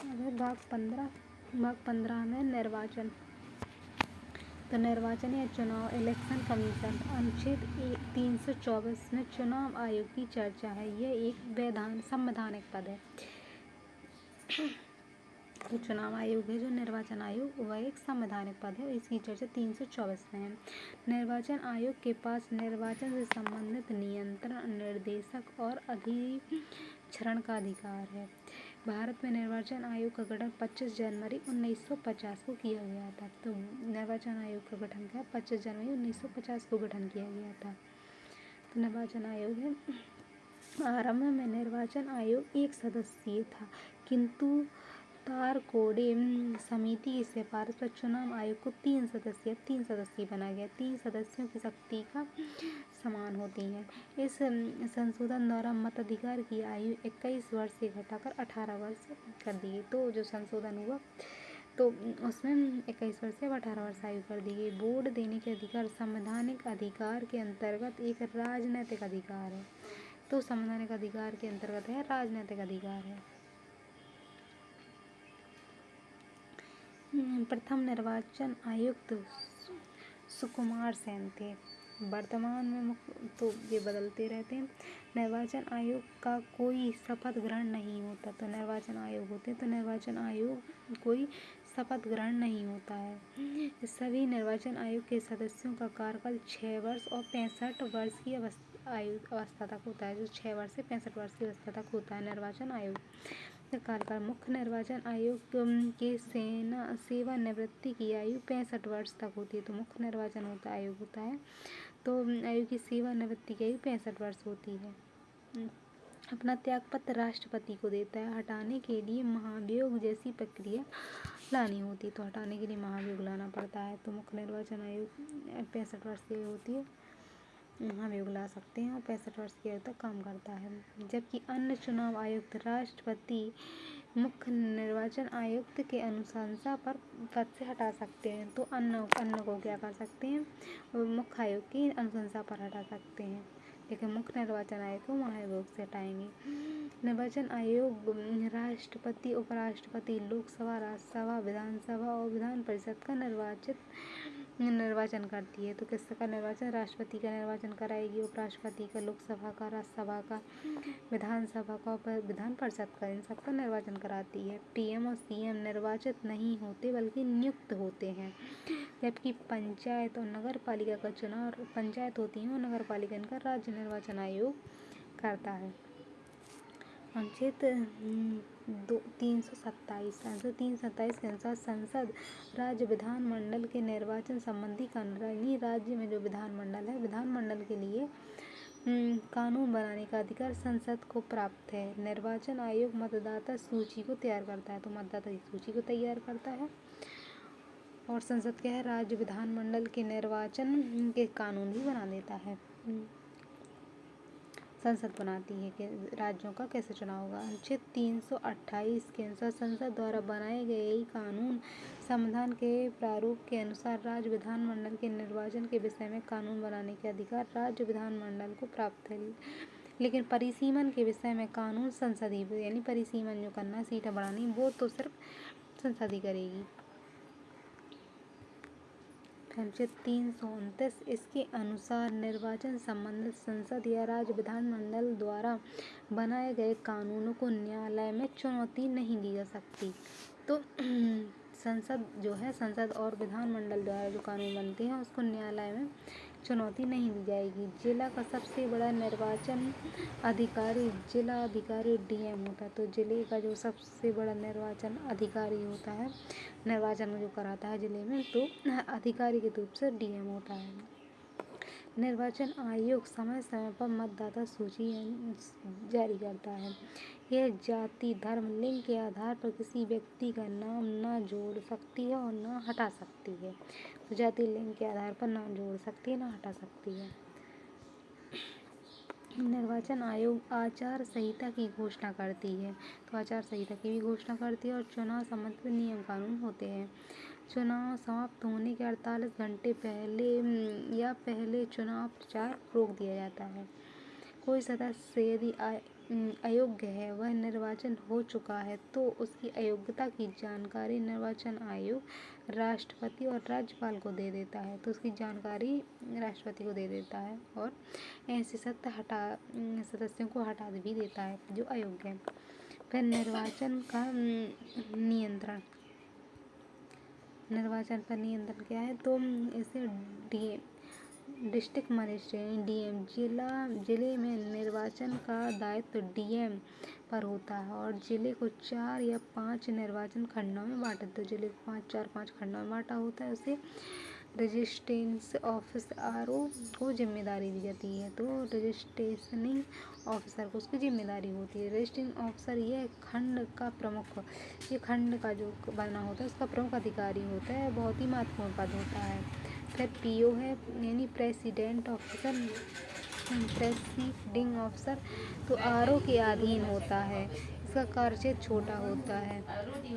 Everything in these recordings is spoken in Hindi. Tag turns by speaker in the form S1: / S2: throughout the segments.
S1: भाग 15 में निर्वाचन। तो निर्वाचन या चुनाव, इलेक्शन कमीशन, अनुच्छेद 324 में चुनाव आयोग की चर्चा है। यह एक संवैधानिक पद है। तो चुनाव आयोग है जो निर्वाचन आयोग, वह एक संवैधानिक पद है और इसकी चर्चा 324 में है। निर्वाचन आयोग के पास निर्वाचन से संबंधित नियंत्रण, निर्देशक और अधिक्षरण का अधिकार है। भारत में निर्वाचन आयोग का गठन 25 जनवरी 1950 को किया गया था। तो निर्वाचन आयोग का गठन क्या, 25 जनवरी 1950 को गठन किया गया था। तो निर्वाचन आयोग है। आरंभ में निर्वाचन आयोग एक सदस्यीय था, किंतु तारकोड़े समिति की सिफारिश पर चुनाव आयोग को 3 सदस्यीय बना गया। 3 सदस्यों की शक्ति का समान होती है। इस संशोधन द्वारा मताधिकार की आयु 21 वर्ष से घटाकर 18 वर्ष कर दी गई। तो जो संशोधन हुआ तो उसमें 21 वर्ष से 18 वर्ष आयु कर दी गई। वोट देने के अधिकार संवैधानिक अधिकार के अंतर्गत एक राजनैतिक अधिकार है। तो संवैधानिक अधिकार के अंतर्गत है, राजनैतिक अधिकार है। प्रथम निर्वाचन आयुक्त सुकुमार सेन थे। वर्तमान में तो ये बदलते रहते हैं। निर्वाचन आयोग का कोई शपथ ग्रहण नहीं होता। तो निर्वाचन आयोग होते हैं तो निर्वाचन आयोग कोई शपथ ग्रहण नहीं होता है। सभी निर्वाचन आयोग के सदस्यों का कार्यकाल 6 वर्ष और 65 वर्ष की अवस्था तक होता है। जो 6 वर्ष से 65 वर्ष की अवस्था तक होता है निर्वाचन आयोग कार्यकाल। मुख्य निर्वाचन आयोग के सेवानिवृत्ति की आयु 65 वर्ष तक होती है। तो मुख्य निर्वाचन आयोग होता है तो आयु की सेवानिवृत्ति की आयु 65 वर्ष होती है। अपना त्यागपत्र राष्ट्रपति को देता है। हटाने के लिए महाभियोग जैसी प्रक्रिया लानी होती है। तो हटाने के लिए महाभियोग लाना पड़ता है। तो मुख्य निर्वाचन आयोग 65 वर्ष की होती है, महाभियोग ला सकते हैं और 65 वर्ष की आयु तक काम करता है। जबकि अन्य चुनाव आयुक्त राष्ट्रपति मुख्य निर्वाचन आयुक्त के अनुशंसा पर पद से हटा सकते हैं। तो अन्य को क्या कर सकते हैं, मुख्य आयोग की अनुशंसा पर हटा सकते हैं, लेकिन मुख्य निर्वाचन आयोग को महाभियोग से हटाएंगे। निर्वाचन आयोग राष्ट्रपति, उपराष्ट्रपति, लोकसभा, राज्यसभा, विधानसभा और विधान परिषद का निर्वाचन करती है। तो किसका निर्वाचन, राष्ट्रपति का निर्वाचन कराएगी, उपराष्ट्रपति का, लोकसभा का, राज्यसभा का, विधानसभा का, विधान परिषद का, इन सबका निर्वाचन कराती है। पीएम और सीएम निर्वाचित नहीं होते बल्कि नियुक्त होते हैं। जबकि पंचायत और नगर पालिका का चुनाव, पंचायत होती है और नगर पालिका इनका राज्य निर्वाचन आयोग करता है। अनुच्छेद 327 के अनुसार संसद राज्य विधानमंडल के निर्वाचन संबंधी कानून, राज्य में जो विधानमंडल है, विधानमंडल के लिए कानून बनाने का अधिकार संसद को प्राप्त है। निर्वाचन आयोग मतदाता सूची को तैयार करता है। तो मतदाता की सूची को तैयार करता है और संसद क्या है, राज्य विधानमंडल के निर्वाचन के कानून भी बना देता है। संसद बनाती है कि राज्यों का कैसे चुनाव होगा। अनुच्छेद 328 के अनुसार संसद द्वारा बनाए गए कानून संविधान के प्रारूप के अनुसार राज्य विधानमंडल के निर्वाचन के विषय में कानून बनाने के अधिकार राज्य विधानमंडल को प्राप्त है। लेकिन परिसीमन के विषय में कानून संसद ही, यानी परिसीमन जो करना, सीटें बढ़ानी, वो तो सिर्फ संसद ही करेगी। अनुच्छेद 329 इसके अनुसार निर्वाचन संबंधित संसद या राज्य विधानमंडल द्वारा बनाए गए कानूनों को न्यायालय में चुनौती नहीं दी जा सकती। तो संसद जो है, संसद और विधानमंडल द्वारा जो कानून बनते हैं उसको न्यायालय में चुनौती नहीं दी जाएगी। जिला का सबसे बड़ा निर्वाचन अधिकारी जिला अधिकारी डीएम होता है। तो जिले का जो सबसे बड़ा निर्वाचन अधिकारी होता है, निर्वाचन जो कराता है जिले में, तो अधिकारी के रूप से डीएम होता है। निर्वाचन आयोग समय समय पर मतदाता सूची जारी करता है। यह जाति, धर्म, लिंग के आधार पर किसी व्यक्ति का नाम न जोड़ सकती है और न हटा सकती है। तो जाति, लिंग के आधार पर नाम जोड़ सकती है, न हटा सकती है। निर्वाचन आयोग आचार संहिता की घोषणा करती है। तो आचार संहिता की भी घोषणा करती है और चुनाव संबंधित नियम कानून होते हैं। चुनाव समाप्त होने के 48 घंटे पहले या पहले चुनाव प्रचार रोक दिया जाता है। कोई सदस्य यदि अयोग्य है, वह निर्वाचन हो चुका है, तो उसकी अयोग्यता की जानकारी निर्वाचन आयोग राष्ट्रपति और राज्यपाल को दे देता है। तो उसकी जानकारी राष्ट्रपति को दे देता है और ऐसे सदस्यों को हटा भी देता है जो अयोग्य है। फिर निर्वाचन का नियंत्रण। निर्वाचन पर नियंत्रण क्या है? तो इसे डिस्ट्रिक्ट मजिस्ट्रेट डीएम जिले में निर्वाचन का दायित्व डीएम पर होता है और जिले को 4 या 5 निर्वाचन खंडों में बांटा। तो जिले को 5 खंडों में बांटा होता है। उसे रजिस्ट्रेशन ऑफिस आरओ को जिम्मेदारी दी जाती है। तो रजिस्ट्रेशनिंग ऑफिसर को उसकी जिम्मेदारी होती है। रजिस्ट्रेशन ऑफिसर यह खंड का प्रमुख, ये खंड का जो बना होता है उसका प्रमुख अधिकारी होता है, बहुत ही महत्वपूर्ण पद होता है। फिर पीओ है यानी प्रेसिडेंट ऑफिसर, प्रेसिडिंग ऑफिसर, तो आरओ के अधीन होता है, इसका कार्यक्षेत्र छोटा होता है।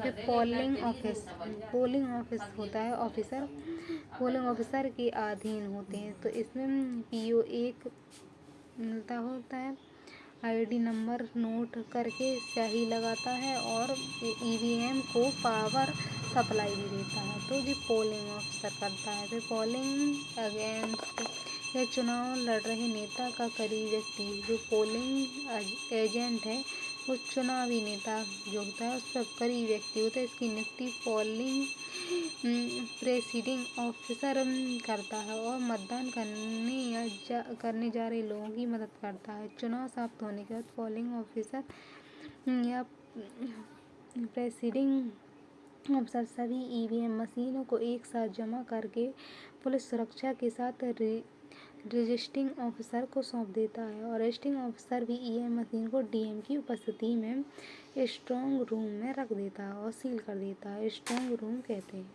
S1: फिर पोलिंग ऑफिस होता है ऑफिसर, पोलिंग ऑफिसर के अधीन होते हैं। तो इसमें पीओ एक मिलता होता है, आईडी नंबर नोट करके स्याही लगाता है और ईवीएम को पावर सप्लाई भी देता है। तो ये पोलिंग ऑफिसर करता है। फिर पोलिंग अगेंस्ट, यह चुनाव लड़ रहे नेता का करीबी व्यक्ति, जो पोलिंग एजेंट है वो चुनावी नेता जो होता है उसका करीबी व्यक्ति होता है। इसकी नियुक्ति पोलिंग प्रेसिडिंग ऑफिसर करता है और मतदान करने जा रहे लोगों की मदद करता है। चुनाव समाप्त होने के बाद पोलिंग ऑफिसर या प्रेसिडिंग अफसर सभी ईवीएम मशीनों को एक साथ जमा करके पुलिस सुरक्षा के साथ रजिस्ट्रिंग ऑफिसर को सौंप देता है और रजिस्ट्रिंग ऑफिसर भी ईवीएम मशीन को डीएम की उपस्थिति में स्ट्रांग रूम में रख देता है और सील कर देता है। स्ट्रांग रूम कहते हैं।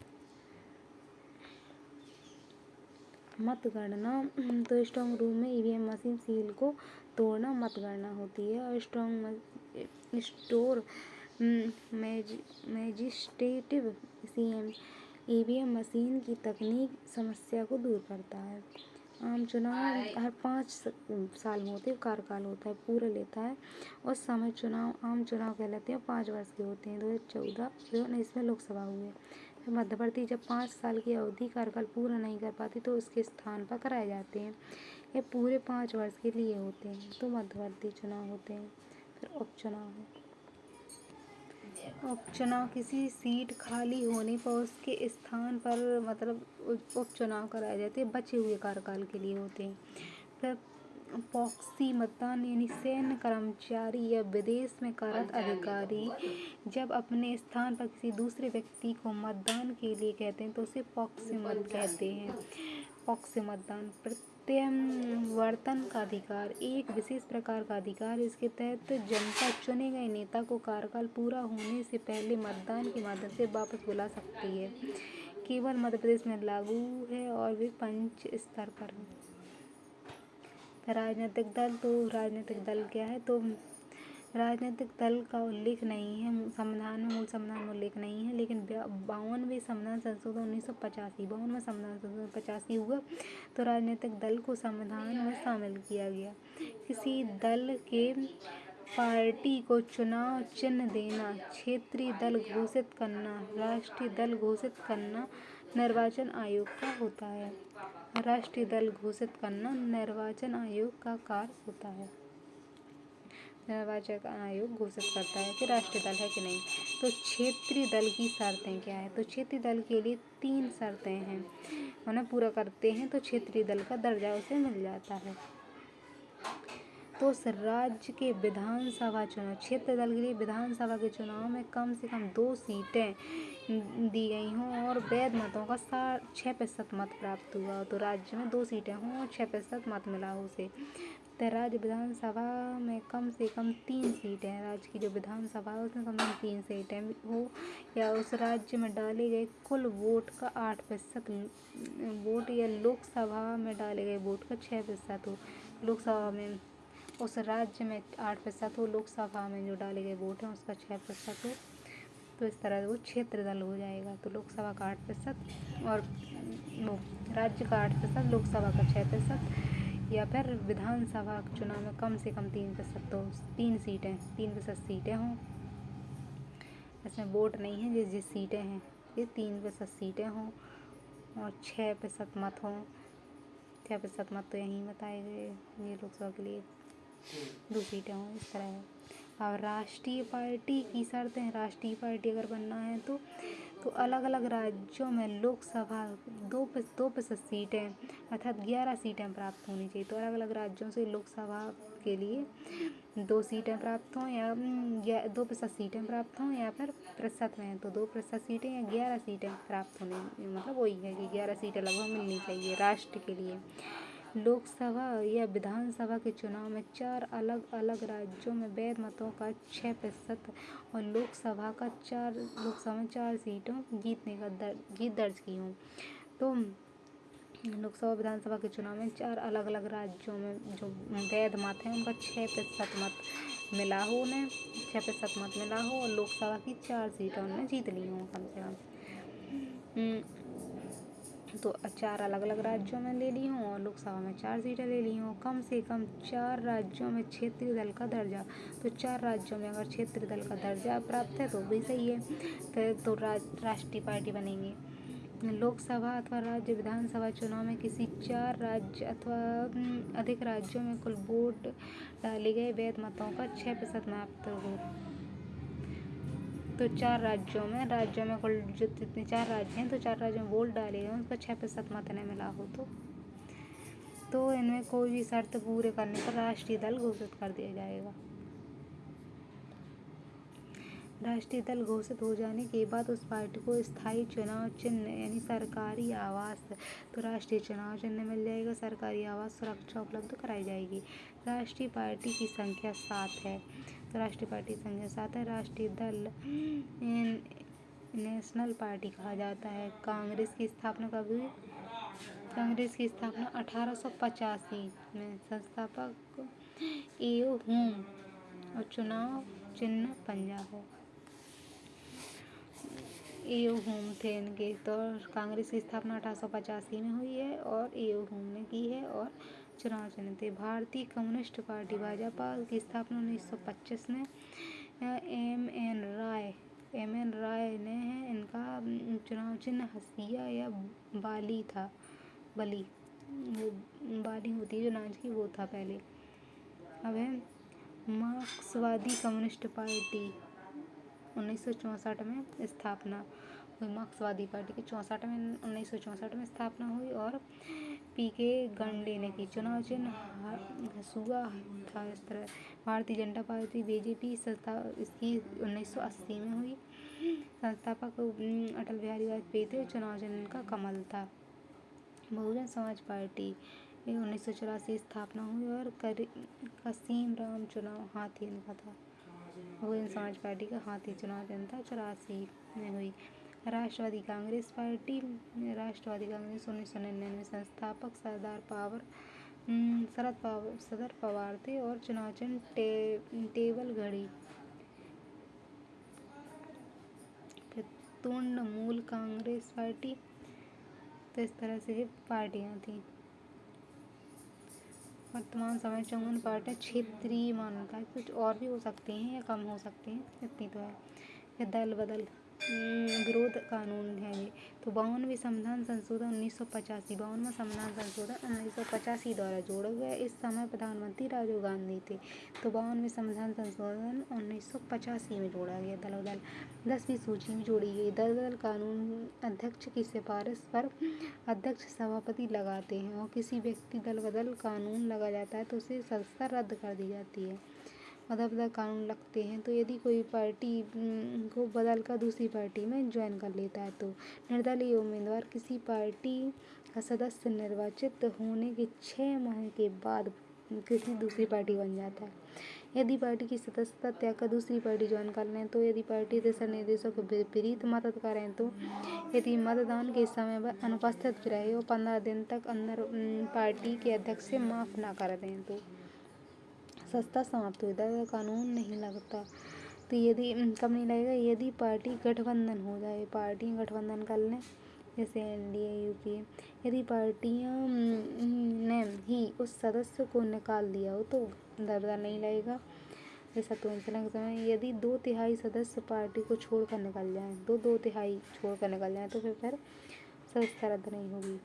S1: मतगणना, तो स्ट्रांग रूम में ईवीएम मशीन सील को तोड़ना मतगणना होती है और स्टोर मैजिस्ट्रेटिव सीएम ईवीएम मशीन की तकनीक समस्या को दूर करता है। आम चुनाव हर 5 साल में होते हैं, कार्यकाल होता है, पूरा लेता है। उस समय आम चुनाव कहलाते हैं, 5 वर्ष के होते हैं। 2014 में लोकसभा हुए। फिर मध्यवर्ती, जब 5 साल की अवधि कार्यकाल पूरा नहीं कर पाती तो उसके स्थान पर कराए जाते हैं। ये पूरे 5 वर्ष के लिए होते हैं, तो मध्यवर्ती चुनाव होते हैं। फिर उपचुनाव है। उपचुनाव किसी सीट खाली होने पर उसके स्थान पर मतलब उपचुनाव कराए जाते हैं, बचे हुए कार्यकाल के लिए होते हैं। फिर प्रॉक्सी मतदान यानी सैन्य कर्मचारी या विदेश में कार्यरत अधिकारी जब अपने स्थान पर किसी दूसरे व्यक्ति को मतदान के लिए कहते हैं तो उसे प्रॉक्सी मत कहते हैं। प्रॉक्सी मतदान प्रत्यावर्तन का अधिकार, एक विशेष प्रकार का अधिकार, इसके तहत जनता चुने गए नेता को कार्यकाल पूरा होने से पहले मतदान के माध्यम से वापस बुला सकती है। केवल मध्य प्रदेश में लागू है और वे पंच स्तर पर है। राजनीतिक दल, तो राजनीतिक दल क्या है? तो राजनीतिक दल का उल्लेख नहीं है संविधान में, मूल संविधान में उल्लेख नहीं है, लेकिन 52वें संविधान संशोधन 1985, 52वां संविधान संशोधन 85 हुआ तो राजनीतिक दल को संविधान में शामिल किया गया। किसी दल के पार्टी को चुनाव चिन्ह देना, क्षेत्रीय दल घोषित करना, राष्ट्रीय दल घोषित करना निर्वाचन आयोग का होता है। राष्ट्रीय दल घोषित करना निर्वाचन आयोग का कार्य होता है। निर्वाचन आयोग घोषित करता है कि राष्ट्रीय दल है कि नहीं। तो क्षेत्रीय दल की शर्तें क्या है? तो क्षेत्रीय दल के लिए 3 शर्तें हैं, उन्हें पूरा करते हैं तो क्षेत्रीय दल का दर्जा उसे मिल जाता है। तो उस राज्य के विधानसभा चुनाव, क्षेत्रीय दल के लिए विधानसभा के चुनाव में कम से कम 2 सीटें दी गई हों और वैध मतों का 6% मत प्राप्त हुआ, तो राज्य में 2 सीटें हों और 6% मत मिला हो उसे। तो राज्य विधानसभा में कम से कम 3 सीटें हैं, राज्य की जो विधानसभा है उसमें कम से कम 3 सीटें हो, या उस राज्य में डाले गए कुल वोट का 8% वोट, या लोकसभा में डाले गए वोट का 6% हो। लोकसभा में उस राज्य में 8% हो, लोकसभा में जो डाले गए वोट हैं उसका 6% हो, तो इस तरह वो क्षेत्र दल हो जाएगा। तो लोकसभा का 8% और राज्य का 8%, लोकसभा का 6%, या फिर विधानसभा चुनाव में कम से कम 3% तो 3% सीटें हों। इसमें वोट नहीं है, जिस सीटें हैं ये 3% सीटें हों और 6% मत हों। 6% मत तो यहीं बताए गए ये लोकसभा के लिए 2 सीटें हों, इस तरह है। अब राष्ट्रीय पार्टी की शर्तें। राष्ट्रीय पार्टी अगर बनना है तो अलग अलग राज्यों में लोकसभा 2% सीटें अर्थात 11 सीटें प्राप्त होनी चाहिए। तो अलग अलग राज्यों से लोकसभा के लिए 2 सीटें प्राप्त हों या 2% सीटें प्राप्त हों, या फिर प्रतिशत में तो 2% सीटें या 11 सीटें प्राप्त होने, मतलब वही है कि 11 सीटें लगभग मिलनी चाहिए राष्ट्र के लिए। लोकसभा या विधानसभा के चुनाव में 4 अलग अलग राज्यों में वैध मतों का 6% और लोकसभा में 4 सीटों जीत दर्ज की हों। तो लोकसभा विधानसभा के चुनाव में 4 अलग अलग राज्यों में जो वैध मत हैं उनका 6% मत मिला हो, उन्हें 6% मत मिला हो और लोकसभा की 4 सीटें उन्होंने जीत ली हों कम से कम। तो 4 अलग अलग राज्यों में ले ली हों और लोकसभा में 4 सीटें ले ली हों। कम से कम 4 राज्यों में क्षेत्रीय दल का दर्जा। तो 4 राज्यों में अगर क्षेत्रीय दल का दर्जा प्राप्त है तो भी सही है, तो राष्ट्रीय पार्टी बनेंगी। लोकसभा अथवा राज्य विधानसभा चुनाव में किसी 4 राज्य अथवा अधिक राज्यों में कुल वोट डाले गए वैध मतों का 6% मात्र हो। तो 4 राज्यों में कुल जो जितने 4 राज्य हैं तो 4 राज्यों में वोट डाले गए उसका 6% मत न मिला हो तो इनमें कोई भी शर्त पूरे करने पर राष्ट्रीय दल घोषित कर दिया जाएगा। राष्ट्रीय दल घोषित हो जाने के बाद उस पार्टी को स्थायी चुनाव चिन्ह यानी सरकारी आवास, तो राष्ट्रीय चुनाव चिन्ह मिल जाएगा, सरकारी आवास सुरक्षा उपलब्ध कराई जाएगी। राष्ट्रीय पार्टी की संख्या 7 है, तो राष्ट्रीय पार्टी की संख्या 7 है। राष्ट्रीय दल नेशनल पार्टी कहा जाता है। कांग्रेस की स्थापना कब हुई? कांग्रेस की स्थापना 1885 में। संस्थापक ए.ओ. ह्यूम और चुनाव चिन्ह पंजा है। ए.ओ. ह्यूम थे इनके। तो कांग्रेस की स्थापना 1885 में हुई है और ए.ओ. ह्यूम ने की है और चुनाव चिन्ह थे। भारतीय कम्युनिस्ट पार्टी भाजपा की स्थापना 1925 में एम.एन. राय ने है। इनका चुनाव चिन्ह हंसिया या बाली था। बाली होती है जो नाच की, वो था पहले। अब है मार्क्सवादी कम्युनिस्ट पार्टी 1964 में स्थापना हुई। मार्क्सवादी पार्टी की 1964 में स्थापना हुई और पी.के. गंडे ने की। चुनाव चिन्ह हंसुआ था। इस तरह भारतीय जनता पार्टी बीजेपी इसकी 1980 में हुई। संस्थापक अटल बिहारी वाजपेयी थे। चुनाव चिन्ह का कमल था। बहुजन समाज पार्टी 1984 स्थापना हुई और कसीम राम चुनाव हाथी इनका था। बहुजन समाज पार्टी का हाथी चुनाव चिन्ह था, 84 में हुई। राष्ट्रवादी कांग्रेस पार्टी 1999 में। संस्थापक शरद पवार थे और चुनाव चिन्ह टेबल घड़ी। फिर तृणमूल कांग्रेस पार्टी। तो इस तरह से पार्टियां थी। वर्तमान समय 54 पार्टियां क्षेत्रीय मान्यता, कुछ और भी हो सकती हैं या कम हो सकती हैं, इतनी तो है। फिर दल बदल विरोध कानून है ये। तो 52वें संविधान संशोधन 1985। 52वां संविधान संशोधन 1985 द्वारा जोड़ा गया। इस समय प्रधानमंत्री राजीव गांधी थे। तो 52वें संविधान संशोधन 1985 में जोड़ा गया दल बदल। 10वीं सूची में जोड़ी गई। दल बदल कानून अध्यक्ष की सिफारिश पर अध्यक्ष सभापति लगाते हैं और किसी व्यक्ति दल बदल कानून लगा जाता है तो उसे सदस्यता रद्द कर दी जाती है। बदल कानून लगते हैं तो यदि कोई पार्टी को बदल कर दूसरी पार्टी में ज्वाइन कर लेता है तो निर्दलीय उम्मीदवार किसी पार्टी का सदस्य निर्वाचित होने के 6 माह के बाद किसी दूसरी पार्टी बन जाता है। यदि पार्टी की सदस्यता त्याग कर दूसरी पार्टी ज्वाइन कर लें तो यदि पार्टी दिशा निर्देशों के विपरीत मतदान करें तो यदि मतदान के समय वह अनुपस्थित रहे और 15 दिन तक अंदर पार्टी के अध्यक्ष से माफ़ न कर दें तो सत्ता समाप्त हुई। दल कानून नहीं लगता। तो यदि कब नहीं लगेगा? यदि पार्टी गठबंधन हो जाए, पार्टी गठबंधन कर लें जैसे एनडीए, यूपीए। यदि पार्टियां ने ही उस सदस्य को निकाल दिया हो तो दरबार नहीं लगेगा। जैसा तुलना के समय यदि 2/3 सदस्य पार्टी को छोड़कर निकल जाएं, 2/3 छोड़कर निकल जाएं तो फिर सदस्यता रद्द नहीं होगी।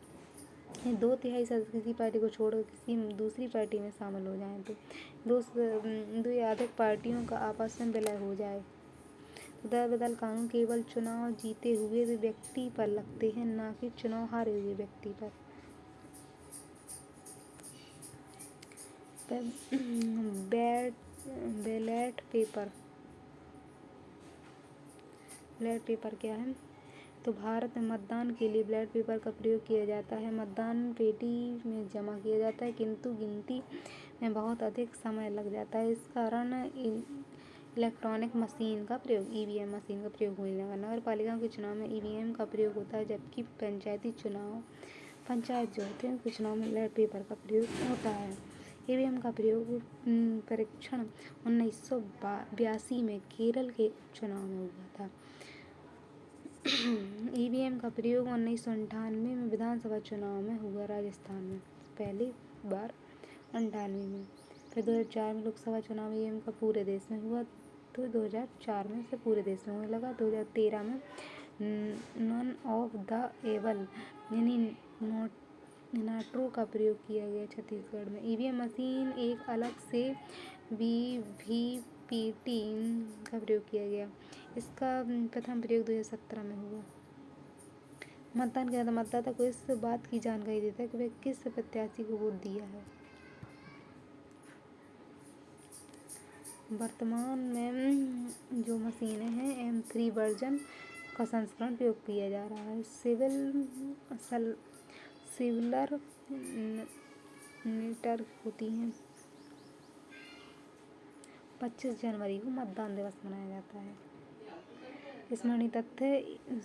S1: 2/3 सदस्य किसी पार्टी को छोड़कर किसी दूसरी पार्टी में शामिल हो जाएं तो दो या अधिक पार्टियों का आपस में विलय हो जाए तो दल कानून केवल चुनाव जीते हुए व्यक्ति पर लगते हैं, न कि चुनाव हारे हुए व्यक्ति पर। बैलेट पेपर क्या है? तो भारत में मतदान के लिए बैलेट पेपर का प्रयोग किया जाता है। मतदान पेटी में जमा किया जाता है, किंतु गिनती में बहुत अधिक समय लग जाता है। इस कारण इलेक्ट्रॉनिक मशीन का प्रयोग, ईवीएम मशीन का प्रयोग होने लगा। नगर पालिकाओं के चुनाव में ईवीएम का प्रयोग होता है, जबकि पंचायत जो होते हैं उसके चुनाव में बैलेट पेपर का प्रयोग होता है। ईवीएम का परीक्षण 1982 में केरल के चुनाव में हुआ था। ईवीएम का प्रयोग 1998 में विधानसभा चुनाव में हुआ राजस्थान में पहली बार 98 में। फिर 2004 में लोकसभा चुनाव ईवीएम का पूरे देश में हुआ तो 2004 में से पूरे देश में होने लगा। 2013 में नन ऑफ द एबल यानी नाट्रो का प्रयोग किया गया छत्तीसगढ़ में। ईवीएम मशीन एक अलग से वीवीपीटी का प्रयोग किया गया। इसका प्रथम प्रयोग 2017 में हुआ। मतदान के बाद मतदाता को इस बात की जानकारी देता है कि वह किस प्रत्याशी को वोट दिया है। वर्तमान में जो मशीनें हैं M3 वर्जन का संस्करण प्रयोग किया जा रहा है। सिविलर मीटर होती हैं। 25 जनवरी को मतदान दिवस मनाया जाता है। स्मरणीय तथ्य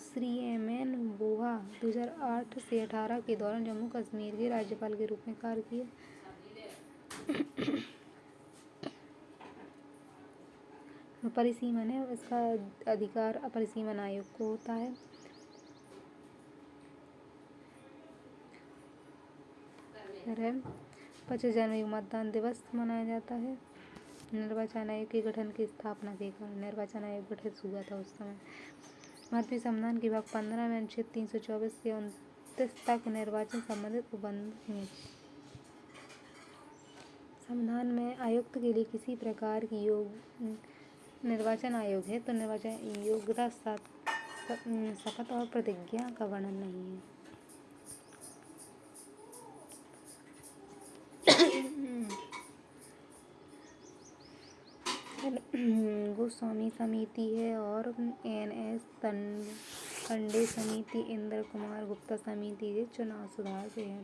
S1: श्री एम.एन. वोहा 2008 से 18 के दौरान जम्मू कश्मीर के राज्यपाल के रूप में कार्य किया। परिसीमन है, इसका अधिकार अपरिसीमन आयोग को होता है। फिर 25 जनवरी को मतदान दिवस मनाया जाता है। निर्वाचन आयोग के गठन की स्थापना के कारण निर्वाचन आयोग गठित हुआ था उस समय। भारतीय संविधान के भाग 15 में अनुच्छेद 324 से 29 तक निर्वाचन संबंधित उपबंध हैं। संविधान में आयुक्त के लिए किसी प्रकार की निर्वाचन आयोग है तो निर्वाचन योग्यता, शपथ और प्रतिज्ञा का वर्णन नहीं है। गोस्वामी समिति है और NS तंडे समिति, इंद्र कुमार गुप्ता समिति ये चुनाव सुधार से है।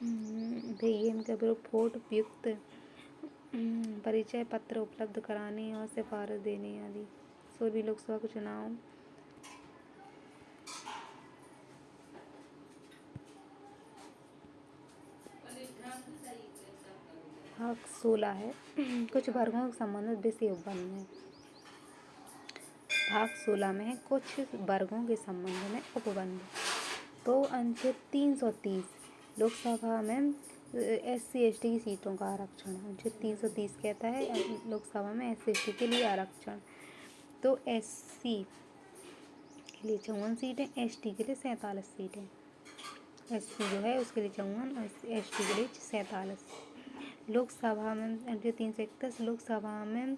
S1: ईवीएम के फोटो उपयुक्त परिचय पत्र उपलब्ध कराने और सिफारिश देने आदि। 16वीं लोकसभा का चुनाव भाग 16 है। कुछ वर्गों के संबंधित विषय उपबंध है। भाग 16 में है कुछ वर्गों के संबंध में उपबंध। तो अनुच्छेद 330 लोकसभा में SC/ST की सीटों का आरक्षण। अनुच्छेद 330 कहता है लोकसभा में SC/ST के लिए आरक्षण। तो SC के लिए 54 सीटें, ST के लिए 47 सीटें। SC जो है उसके लिए 54 और ST के लिए 47। लोकसभा में अनुच्छेद 331 लोकसभा में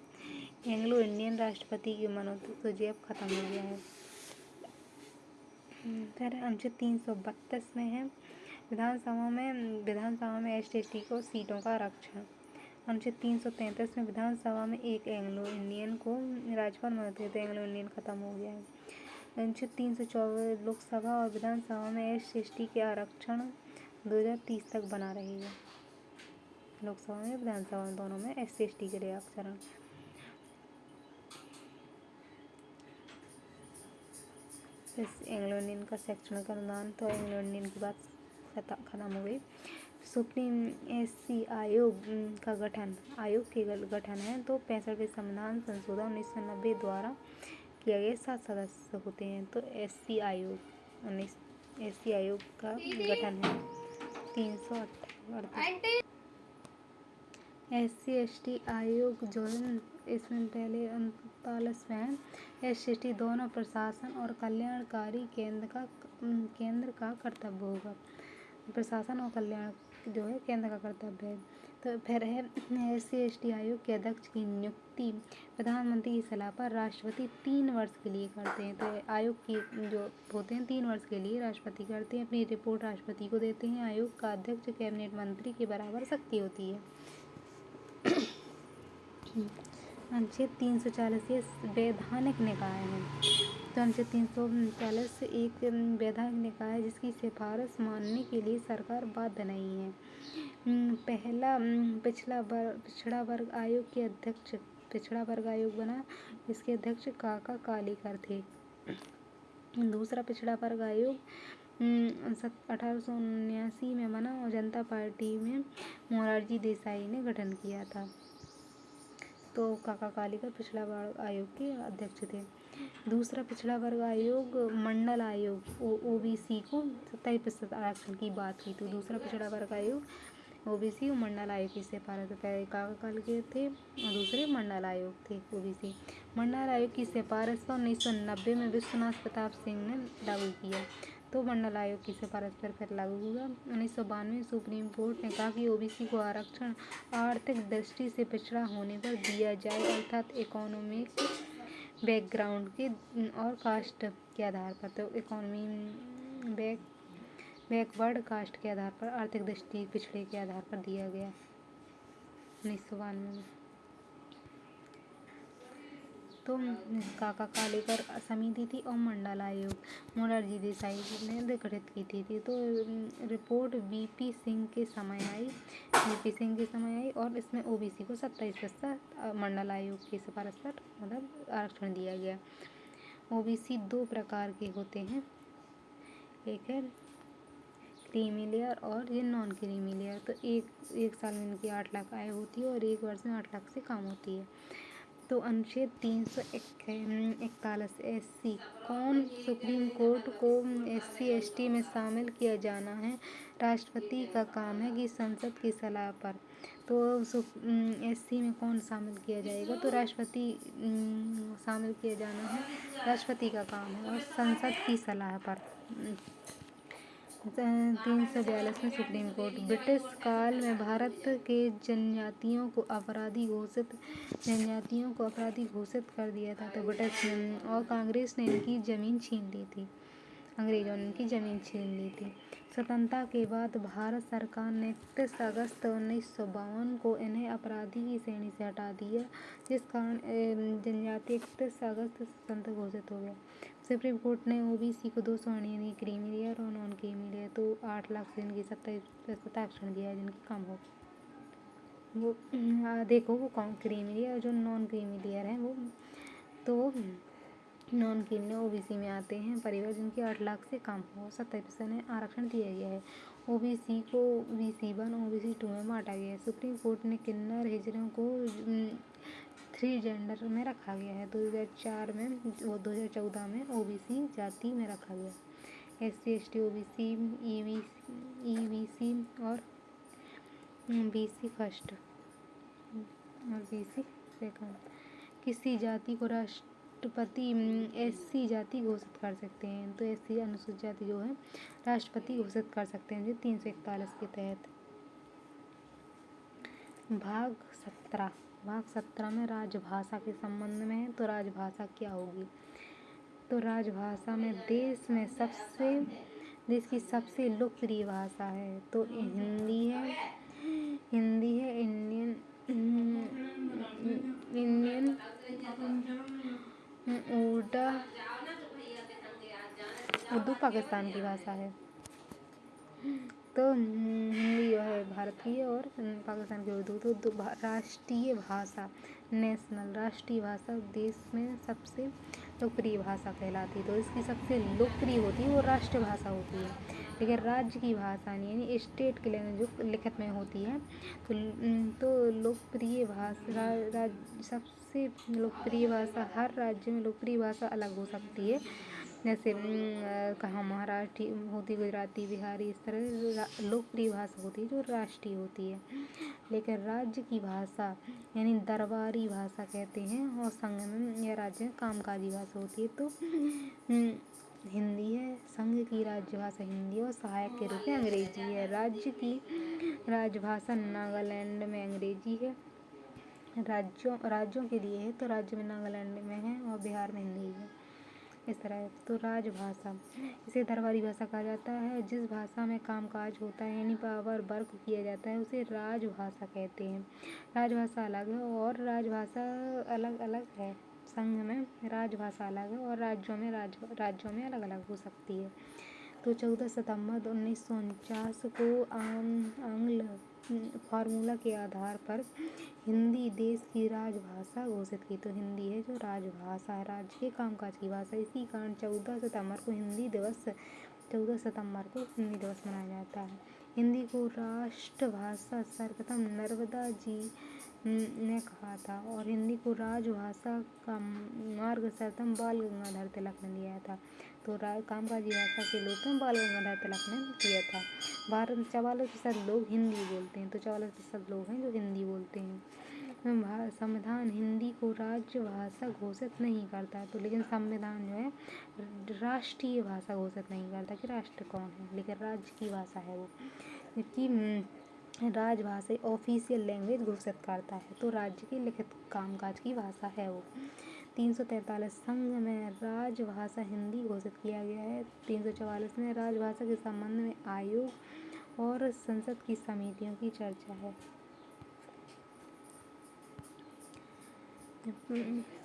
S1: एंग्लो इंडियन राष्ट्रपति की मनोनीत तो अब खत्म हो गया है। फिर अनुच्छेद 332 में है विधानसभा में ST/ST को सीटों का आरक्षण। अनुच्छेद 333 में विधानसभा में एक एंग्लो इंडियन को राज्यपाल मनोनीत तो एंग्लो इंडियन खत्म हो गया है। अनुच्छेद 324 लोकसभा और विधानसभा में SC/ST के आरक्षण 2030 तक बना रहेगा। लोकसभा में विधानसभा में दोनों में SC/ST के लिए आरक्षण। एंग्लो इंडियन का शैक्षणिक अनुदान तो एंग्लो इंडियन की बात खत्म हो गई। सुप्रीम SC आयोग का गठन है तो 65वें संविधान संशोधन 1990 द्वारा किया गया। 7 सदस्य होते हैं। तो SC आयोग 19 SC आयोग का गठन है 338। SC/ST आयोग जो है इसमें पहले 39वें है। SC/ST दोनों प्रशासन और कल्याणकारी केंद्र का कर्तव्य होगा। प्रशासन और कल्याण जो है केंद्र का कर्तव्य है। तो फिर है SC/ST आयोग के अध्यक्ष की नियुक्ति प्रधानमंत्री की सलाह पर राष्ट्रपति 3 वर्ष के लिए करते हैं। तो आयोग की जो होते हैं 3 वर्ष के लिए राष्ट्रपति करते हैं। अपनी रिपोर्ट राष्ट्रपति को देते हैं। आयोग का अध्यक्ष कैबिनेट मंत्री के बराबर शक्ति होती है। अनुच्छेद 340 ये वैधानिक निकाय है। तो अनुच्छेद 340 एक वैधानिक निकाय है जिसकी सिफारिश मानने के लिए सरकार बाध्य नहीं है। पहला पिछड़ा वर्ग आयोग के अध्यक्ष पिछड़ा वर्ग आयोग बना। इसके अध्यक्ष काका कालेकर थे। दूसरा पिछड़ा वर्ग आयोग 1879 में बना और जनता पार्टी में मोरारजी देसाई ने गठन किया था। तो काका कालेकर पिछड़ा वर्ग आयोग के अध्यक्ष थे। दूसरा पिछड़ा वर्ग आयोग मंडल आयोग OBC को 27% आरक्षण की बात की। तो दूसरा पिछड़ा वर्ग आयोग OBC और मंडल आयोग की सिफारिश पहले काका कालेकर थे और दूसरे मंडल आयोग थे OBC। मंडल आयोग की सिफारिश पर 1990 में विश्वनाथ प्रताप सिंह ने लागू किया। तो मंडल आयोग की सिफारिश पर फिर लागू हुआ। 1992 में सुप्रीम कोर्ट ने कहा कि OBC को आरक्षण आर्थिक दृष्टि से पिछड़ा होने पर दिया जाए, अर्थात इकोनॉमिक बैकग्राउंड के और कास्ट के आधार पर। तो इकोनॉमी बैकवर्ड कास्ट के आधार पर, आर्थिक दृष्टि पिछड़े के आधार पर दिया गया 1992 में। तो काका कालेकर समिति थी और मंडल आयोग मोरारजी देसाई ने गठित की थी। तो रिपोर्ट VP सिंह के समय आई और इसमें OBC को 27% मंडल आयोग की सिफारिश पर मतलब आरक्षण दिया गया। OBC 2 प्रकार के होते हैं, एक है क्रीमी लेयर और ये नॉन क्रीमी लेयर। तो एक साल में इनकी 8 लाख आय होती है और 1 वर्ष में 8 लाख से कम होती है। तो अनुच्छेद 341 SC कौन सुप्रीम कोर्ट को SC/ST में शामिल किया जाना है, राष्ट्रपति का काम है कि संसद की सलाह पर। तो SC में कौन शामिल किया जाएगा, तो राष्ट्रपति शामिल किया जाना है, राष्ट्रपति का काम है और संसद की सलाह पर। 342 में सुप्रीम कोर्ट ब्रिटिश काल में भारत के जनजातियों को अपराधी घोषित कर दिया था। तो ब्रिटिश और कांग्रेस ने इनकी जमीन छीन ली थी, अंग्रेजों ने इनकी जमीन छीन ली थी। स्वतंत्रता के बाद भारत सरकार ने 31 अगस्त 1952 को इन्हें अपराधी की श्रेणी से हटा दिया, जिस कारण जनजाति 31 अगस्त स्वतंत्र घोषित हो गया। सुप्रीम कोर्ट ने OBC को 2 श्रेणी दी, क्रीमी लेयर और नॉन क्रीमी लेयर। तो 8 लाख से इनकी 27% आरक्षण दिया है जिनकी कम हो। वो देखो वो कौन क्रीमी लेयर जो नॉन क्रीमी लेयर है वो, तो नॉन क्रीमी OBC में आते हैं परिवार जिनके 8 लाख से कम हो, 27% आरक्षण दिया गया है। OBC को OBC1 OBC 2 में बांटा गया है। सुप्रीम कोर्ट ने किन्नर हिजड़ों को 3 जेंडर में रखा गया है। 2004 में वो 2014 में OBC जाति में रखा गया। SC/ST OBC EBC और BC फर्स्ट और BC सेकंड। किसी जाति को राष्ट्रपति SC जाति घोषित कर सकते हैं। तो SC अनुसूचित जाति जो है राष्ट्रपति घोषित कर सकते हैं 341 के तहत। भाग 17 में राजभाषा के संबंध में है। तो राजभाषा क्या होगी, तो राजभाषा में देश की सबसे लोकप्रिय भाषा है। तो हिंदी है, इंडियन उर्दू पाकिस्तान की भाषा है। तो हिंदी जो है भारत की है और पाकिस्तान की उर्दू। तो राष्ट्रीय भाषा राष्ट्रीय भाषा देश में सबसे लोकप्रिय भाषा कहलाती है। तो इसकी सबसे लोकप्रिय होती है वो राष्ट्रभाषा होती है। लेकिन राज्य की भाषा नहीं, यानी स्टेट की लैंग्वेज जो लिखित में होती है। तो लोकप्रिय भाषा सबसे लोकप्रिय भाषा, हर राज्य में लोकप्रिय भाषा अलग हो सकती है। जैसे कहाँ मराठी होती, गुजराती, बिहारी, इस तरह लोकप्रिय भाषा होती है जो राष्ट्रीय होती है। लेकिन राज्य की भाषा यानी दरबारी भाषा कहते हैं, और संघ में या राज्य में कामकाजी भाषा होती है। तो हिंदी है, संघ की राज्य भाषा हिंदी और सहायक के रूप में अंग्रेजी है। राज्य की राजभाषा नागालैंड में अंग्रेजी है। राज्यों के लिए है, तो राज्य में नागालैंड में है और बिहार में हिंदी है। इस तरह है। तो राजभाषा, इसे दरबारी भाषा कहा जाता है। जिस भाषा में कामकाज होता है यानी पावर वर्क किया जाता है उसे राजभाषा कहते हैं। राजभाषा अलग है और राजभाषा अलग अलग है। संघ में राजभाषा अलग है और राज्यों में अलग अलग हो सकती है। तो 14 सितंबर 1949 को आंग्ल फार्मूला के आधार पर हिंदी देश की राजभाषा घोषित की। तो हिंदी है जो राजभाषा है, राज्य के कामकाज की भाषा। इसी कारण 14 सितंबर को हिंदी दिवस मनाया जाता है। हिंदी को राष्ट्रभाषा सर्वप्रथम नर्मदा जी ने कहा था, और हिंदी को राजभाषा का मार्ग सर्वप्रथम बाल गंगाधर तिलक ने लिया था। तो कामकाजी भाषा के रूप में बाल गंगाधर तिलक ने किया था। भारत में 44% लोग हिंदी बोलते हैं, तो 44% लोग हैं जो हिंदी बोलते हैं। संविधान हिंदी को राजभाषा घोषित नहीं करता, तो लेकिन संविधान जो है राष्ट्रीय भाषा घोषित नहीं करता कि राष्ट्र कौन है, लेकिन राज्य की भाषा है वो, जबकि राजभाषा ऑफिशियल लैंग्वेज घोषित करता है। तो राज्य की लिखित कामकाज की भाषा है वो। 343 संघ में राजभाषा हिंदी घोषित किया गया है। 344 में राजभाषा के संबंध में आयोग और संसद की समितियों की चर्चा है।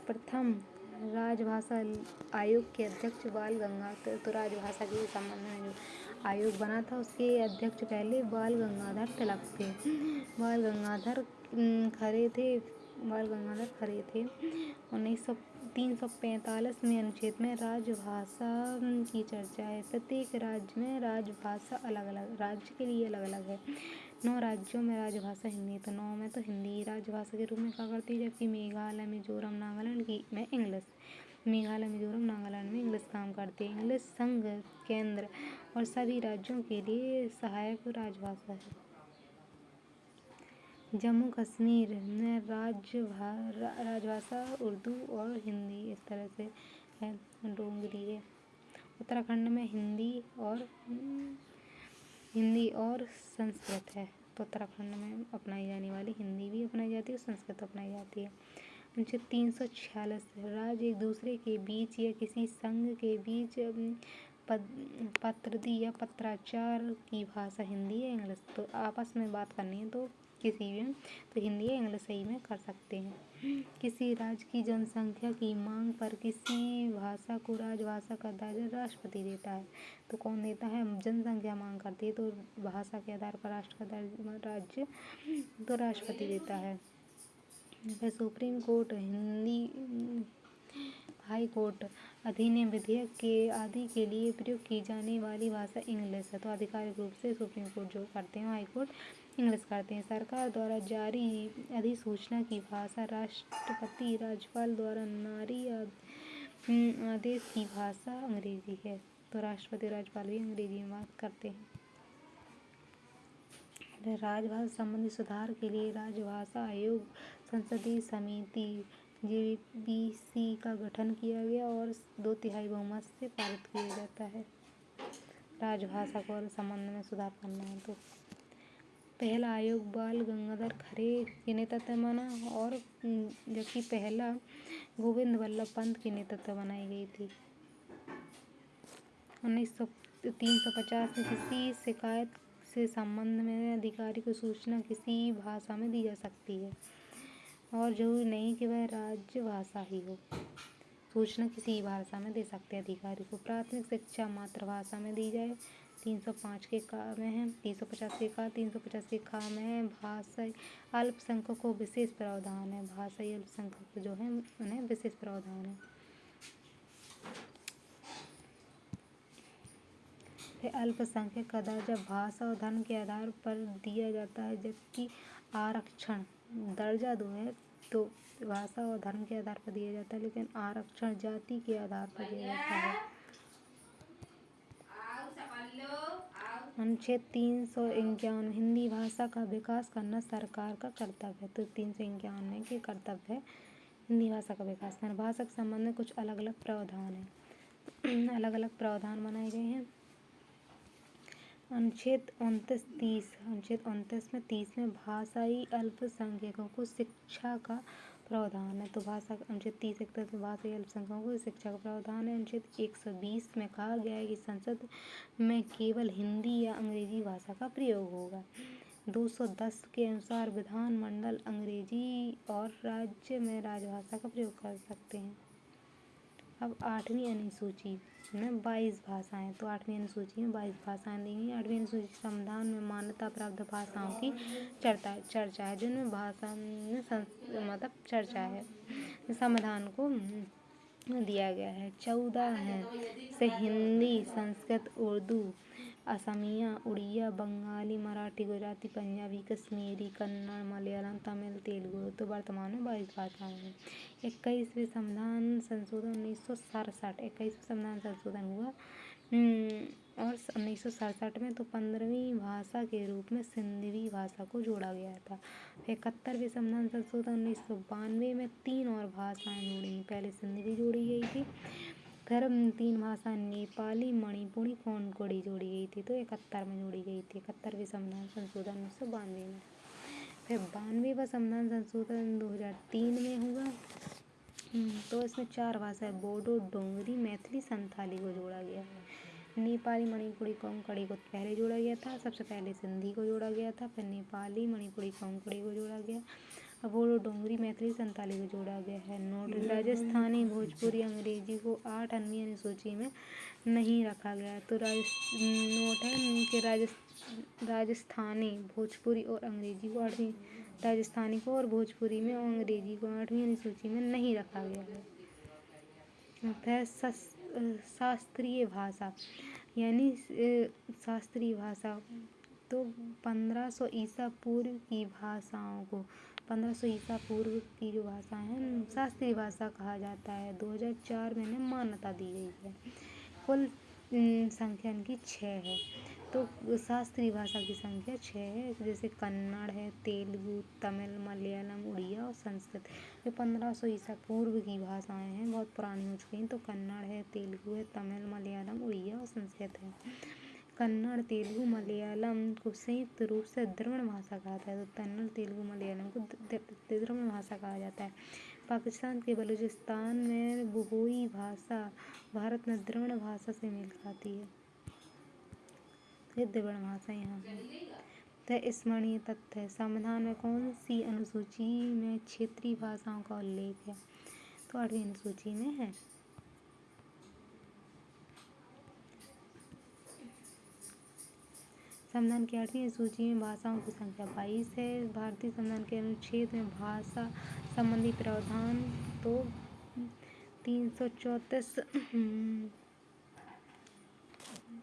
S1: प्रथम राजभाषा आयोग के अध्यक्ष बाल गंगाधर, तो राजभाषा के संबंध में जो आयोग बना था उसके अध्यक्ष पहले बाल गंगाधर तिलक थे। बाल गंगाधर खरे थे। 345 में अनुच्छेद में राजभाषा की चर्चा है। प्रत्येक राज्य में राजभाषा अलग अलग, राज्य के लिए अलग अलग है। 9 राज्यों में राजभाषा हिंदी, तो 9 में तो हिंदी राजभाषा के रूप में कहा करती है, जबकि मेघालय, मिजोरम, नागालैंड में इंग्लिश। मेघालय, मिजोरम, नागालैंड में इंग्लिश काम करती है। इंग्लिश संघ, केंद्र और सभी राज्यों के लिए सहायक राजभाषा है। जम्मू कश्मीर में राजभाषा उर्दू और हिंदी इस तरह से है, डोगरी है। उत्तराखंड में हिंदी और संस्कृत है। तो उत्तराखंड में अपनाई जाने वाली हिंदी भी अपनाई जाती है, संस्कृत अपनाई जाती है। 346 राज्य एक दूसरे के बीच या किसी संघ के बीच पत्रदी या पत्राचार की भाषा हिंदी या इंग्लिश। तो आपस में बात करनी है तो किसी भी तो हिंदी या इंग्लिश सही में कर सकते हैं। किसी राज्य की जनसंख्या की मांग पर किसी भाषा को राजभाषा का दर्जा राष्ट्रपति देता है। तो कौन देता है? जनसंख्या मांग करती है तो भाषा के आधार पर राष्ट्र का राज्य तो राष्ट्रपति देता है। फिर supreme court, Hindi, high court, अधिनियम, विधेयक के आदि के लिए प्रयोग की जाने वाली भाषा इंग्लिश है। तो आधिकारिक रूप से सुप्रीम कोर्ट जो करते हैं, हाई कोर्ट इंग्लिश करते हैं। सरकार द्वारा जारी अधिसूचना की भाषा, राष्ट्रपति राज्यपाल द्वारा जारी आदेश की भाषा अंग्रेजी है। तो राष्ट्रपति राज्यपाल भी अंग्रेजी में बात करते हैं। राजभाषा संबंधी सुधार के लिए राजभाषा आयोग, संसदीय समिति JBC का गठन किया गया और 2/3 बहुमत से पारित किया जाता है। राजभाषा को संबंध में सुधार करना है तो पहला आयोग बाल गंगाधर खरे के नेतृत्व में बना, और जबकि पहला गोविंद वल्लभ पंत के नेतृत्व बनाई गई थी। 350 में किसी शिकायत से संबंध में अधिकारी को सूचना किसी भाषा में दी जा सकती है, और जरूरी नहीं कि वह राज्य भाषा ही हो। सूचना किसी भाषा में दे सकते हैं अधिकारी को। प्राथमिक शिक्षा मातृभाषा में दी जाए, 305 के का में है। 350 के का 350 के खा में है। भाषा अल्पसंख्यकों को विशेष प्रावधान है। भाषाई अल्पसंख्यक जो है उन्हें विशेष प्रावधान है। फिर अल्पसंख्यक का दर्जा भाषा और धर्म के आधार पर दिया जाता है, जबकि आरक्षण दर्जा दो है तो भाषा और धर्म के आधार पर दिया जाता है, लेकिन आरक्षण जाति के आधार पर दिया जाता है। अनुच्छेद 351 हिंदी भाषा का विकास करना सरकार का कर्तव्य है। तो 351 के कर्तव्य है हिंदी भाषा का विकास करना। भाषा के संबंध में कुछ अलग अलग प्रावधान है अलग अलग प्रावधान बनाए गए हैं। अनुच्छेद 29 में 30 में भाषाई अल्पसंख्यकों को शिक्षा का प्रावधान है। तो भाषा अनुच्छेद 30 में भाषाई अल्पसंख्यकों को शिक्षा का प्रावधान है। अनुच्छेद 120 में कहा गया है कि संसद में केवल हिंदी या अंग्रेजी भाषा का प्रयोग होगा। 210 के अनुसार विधानमंडल अंग्रेजी और राज्य में राजभाषा का प्रयोग कर सकते हैं। अब 8वीं अनुसूची में 22 भाषाएं, तो 8वीं अनुसूची में 22 भाषाएं दी गई। 8वीं अनुसूची संविधान में मान्यता प्राप्त भाषाओं की चर्चा है, जिनमें भाषा में मतलब चर्चा है संविधान को दिया गया है। 14 है से हिंदी, संस्कृत, उर्दू, असमिया, उड़िया, बंगाली, मराठी, गुजराती, पंजाबी, कश्मीरी, कन्नड़, मलयालम, तमिल, तेलुगु। तो वर्तमान में 22 भाषाएं हैं। 21वें संविधान संशोधन 1967 21वें संविधान संशोधन हुआ और 1967 में तो 15वीं भाषा के रूप में सिंधी भाषा को जोड़ा गया था। 71वें संविधान संशोधन 1992 में 3 और भाषाएं जोड़ी, पहले सिंधी भी जोड़ी गई थी, फिर 3 भाषा नेपाली, मणिपुरी, कोंकणी जोड़ी गई थी, तो 71 में जोड़ी गई थी। 71वें संविधान संशोधन 1992 में। फिर 92वां संविधान संशोधन 2003 में हुआ। तो इसमें 4 भाषाएं बोडो, डोगरी, मैथिली, संथाली को जोड़ा गया। नेपाली, मणिपुरी, कोंकणी को पहले जोड़ा गया था, सबसे पहले सिंधी को जोड़ा गया था, फिर नेपाली, मणिपुरी, कोंकणी को जोड़ा गया, अब बोडो, डोगरी, मैथिली, संथाली को जोड़ा गया है। नोट राजस्थानी, भोजपुरी, अंग्रेजी को 8वीं अनुसूची में नहीं रखा गया। तो नोट है कि राजस्थानी, भोजपुरी और अंग्रेजी को 8वीं राजस्थानी को और भोजपुरी में और अंग्रेजी को 8वीं अनुसूची में नहीं रखा गया है। फिर शास्त्रीय भाषा यानी शास्त्रीय भाषा तो 1500 ईसा पूर्व की भाषाओं को 1500 ईसा पूर्व की जो भाषाएं हैं शास्त्रीय भाषा कहा जाता है। 2004 में इन्हें मान्यता दी गई है। कुल संख्या इनकी 6 है। तो शास्त्रीय भाषा की संख्या 6 है, जैसे कन्नड़ है, तेलुगु, तमिल, मलयालम, उड़िया और संस्कृत। जो 1500 ईसा पूर्व की भाषाएं हैं, बहुत पुरानी हो चुकी हैं, तो कन्नड़ है, तेलुगु है, तमिल, मलयालम, उड़िया और संस्कृत है। कन्नड़, तेलुगु, मलयालम को संयुक्त रूप से द्रविड़ भाषा कहा जाता है। तो कन्नड़, तेलुगु, मलयालम को द्रविड़ भाषा कहा जाता है। पाकिस्तान के बलूचिस्तान में बुगोई भाषा भारत में द्रविड़ भाषा से मेल खाती है। ये द्रविड़ भाषा यहाँ है। तो स्मरणीय तथ्य है, संविधान में कौन सी अनुसूची में क्षेत्रीय भाषाओं का उल्लेख है? तो 8वीं अनुसूची में है। संविधान की 8वीं सूची में भाषाओं की संख्या 22 है। भारतीय संविधान के अनुच्छेद में भाषा संबंधी प्रावधान तो 334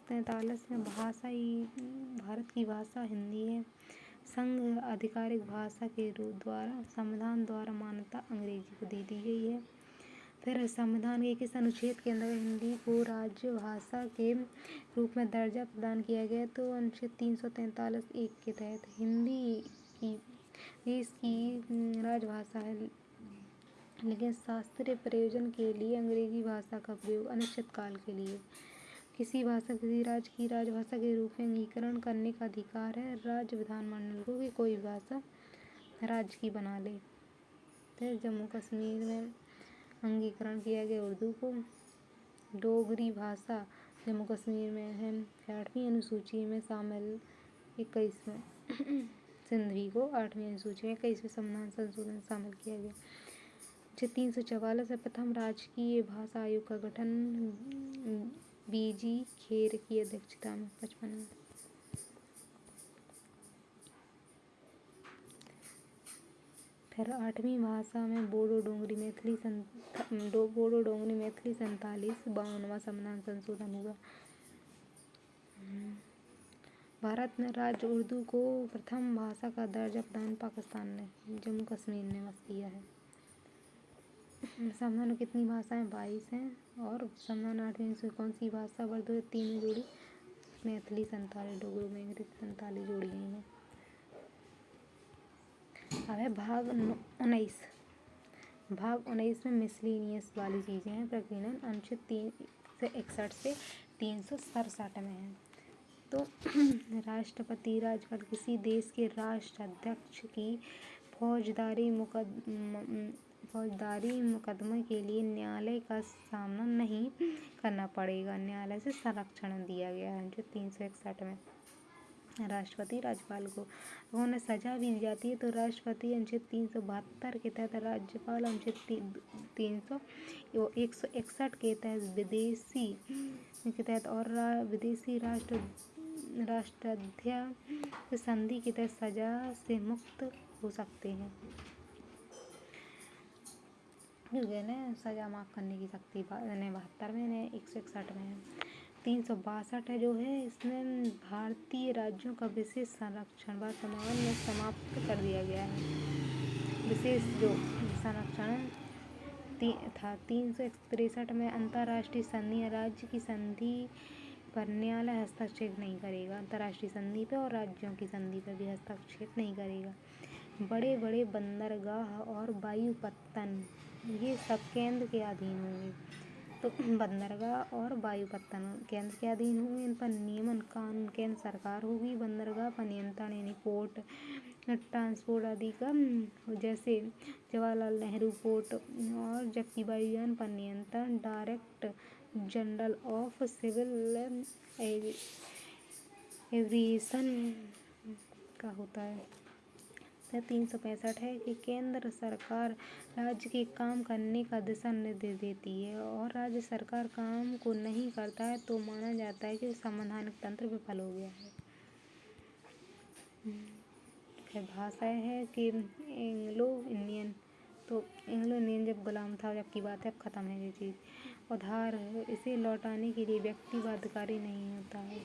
S1: 43 में भारत की भाषा हिंदी है। संघ आधिकारिक भाषा के रूप द्वारा संविधान द्वारा मान्यता अंग्रेजी को दे दी गई है। फिर संविधान के किस अनुच्छेद के अंदर हिंदी को राज्य भाषा के रूप में दर्जा प्रदान किया गया? तो अनुच्छेद 343(1) के तहत हिंदी की देश की राजभाषा है, लेकिन शास्त्रीय प्रयोजन के लिए अंग्रेजी भाषा का प्रयोग अनिश्चित काल के लिए। किसी भाषा किसी राज्य की राजभाषा के रूप में अंगीकरण करने का अधिकार है राज्य विधानमंडल को कि कोई भाषा राज्य की बना ले। फिर जम्मू कश्मीर में अंगीकरण किया गया उर्दू को। डोगरी भाषा जम्मू कश्मीर में है। 8वीं अनुसूची में शामिल 21 में सिंधी को 8वीं अनुसूची में 21वें संविधान संशोधन शामिल किया गया। 344 में प्रथम राजकीय भाषा आयोग का गठन बीजी खेर की अध्यक्षता में 55 में। फिर 8वीं भाषा में बोडो डोगरी मैथिली संताली 52वां संविधान संशोधन हुआ। भारत में राज्य उर्दू को प्रथम भाषा का दर्जा प्रदान पाकिस्तान ने, जम्मू कश्मीर ने बस किया है। संविधान में कितनी भाषाएं? 22 हैं। और संविधान 8वीं से कौन सी भाषा वर्ग 3 में जोड़ी? मैथिली 47, डोगरो में 47 जोड़ी गई हैं। अब है भाग 19। भाग 19 में मिसलेनियस वाली चीज़ें हैं। प्रकीर्णन अनुच्छेद 361 से 367 में है। तो राष्ट्रपति राज्यपाल किसी देश के राष्ट्राध्यक्ष की फौजदारी मुकदमे के लिए न्यायालय का सामना नहीं करना पड़ेगा। न्यायालय से संरक्षण दिया गया है जो 361 में। राष्ट्रपति राज्यपाल को अगर उन्हें सजा भी दी जाती है तो राष्ट्रपति अनुच्छेद 372 के तहत, राज्यपाल अनुच्छेद 161 के तहत, विदेशी के तहत और विदेशी राष्ट्राध्यक्ष संधि के तहत सजा से मुक्त हो सकते हैं। सजा माफ करने की शक्ति 72 में, 161 में है। 362 जो है इसमें भारतीय राज्यों का विशेष संरक्षण वर्तमान में समाप्त कर दिया गया है। विशेष जो संरक्षण था 363 में, अंतर्राष्ट्रीय संधि या राज्य की संधि पर न्यायालय हस्तक्षेप नहीं करेगा। अंतर्राष्ट्रीय संधि पे और राज्यों की संधि पर भी हस्तक्षेप नहीं करेगा। बड़े बड़े बंदरगाह और वायुपत्तन ये सब केंद्र के अधीन होंगे। तो बंदरगाह और वायुपत्तन केंद्र के अधीन होंगे। इन पर नियमन कानून केंद्र सरकार होगी। बंदरगाह पर नियंत्रण यानी पोर्ट ट्रांसपोर्ट आदि का, जैसे जवाहरलाल नेहरू पोर्ट, और जबकि वायुयान पर नियंत्रण director general of civil aviation का होता है। 365 है कि केंद्र सरकार राज्य के काम करने का दिशा निर्देश देती है और राज्य सरकार काम को नहीं करता है तो माना जाता है कि संवैधानिक तंत्र विफल हो गया है। फिर भाषा है कि एंग्लो इंडियन, तो एंग्लो इंडियन जब गुलाम था जब की बात है, अब ख़त्म है ये चीज़। उधार इसे लौटाने के लिए व्यक्ति बाध्यकारी नहीं होता है।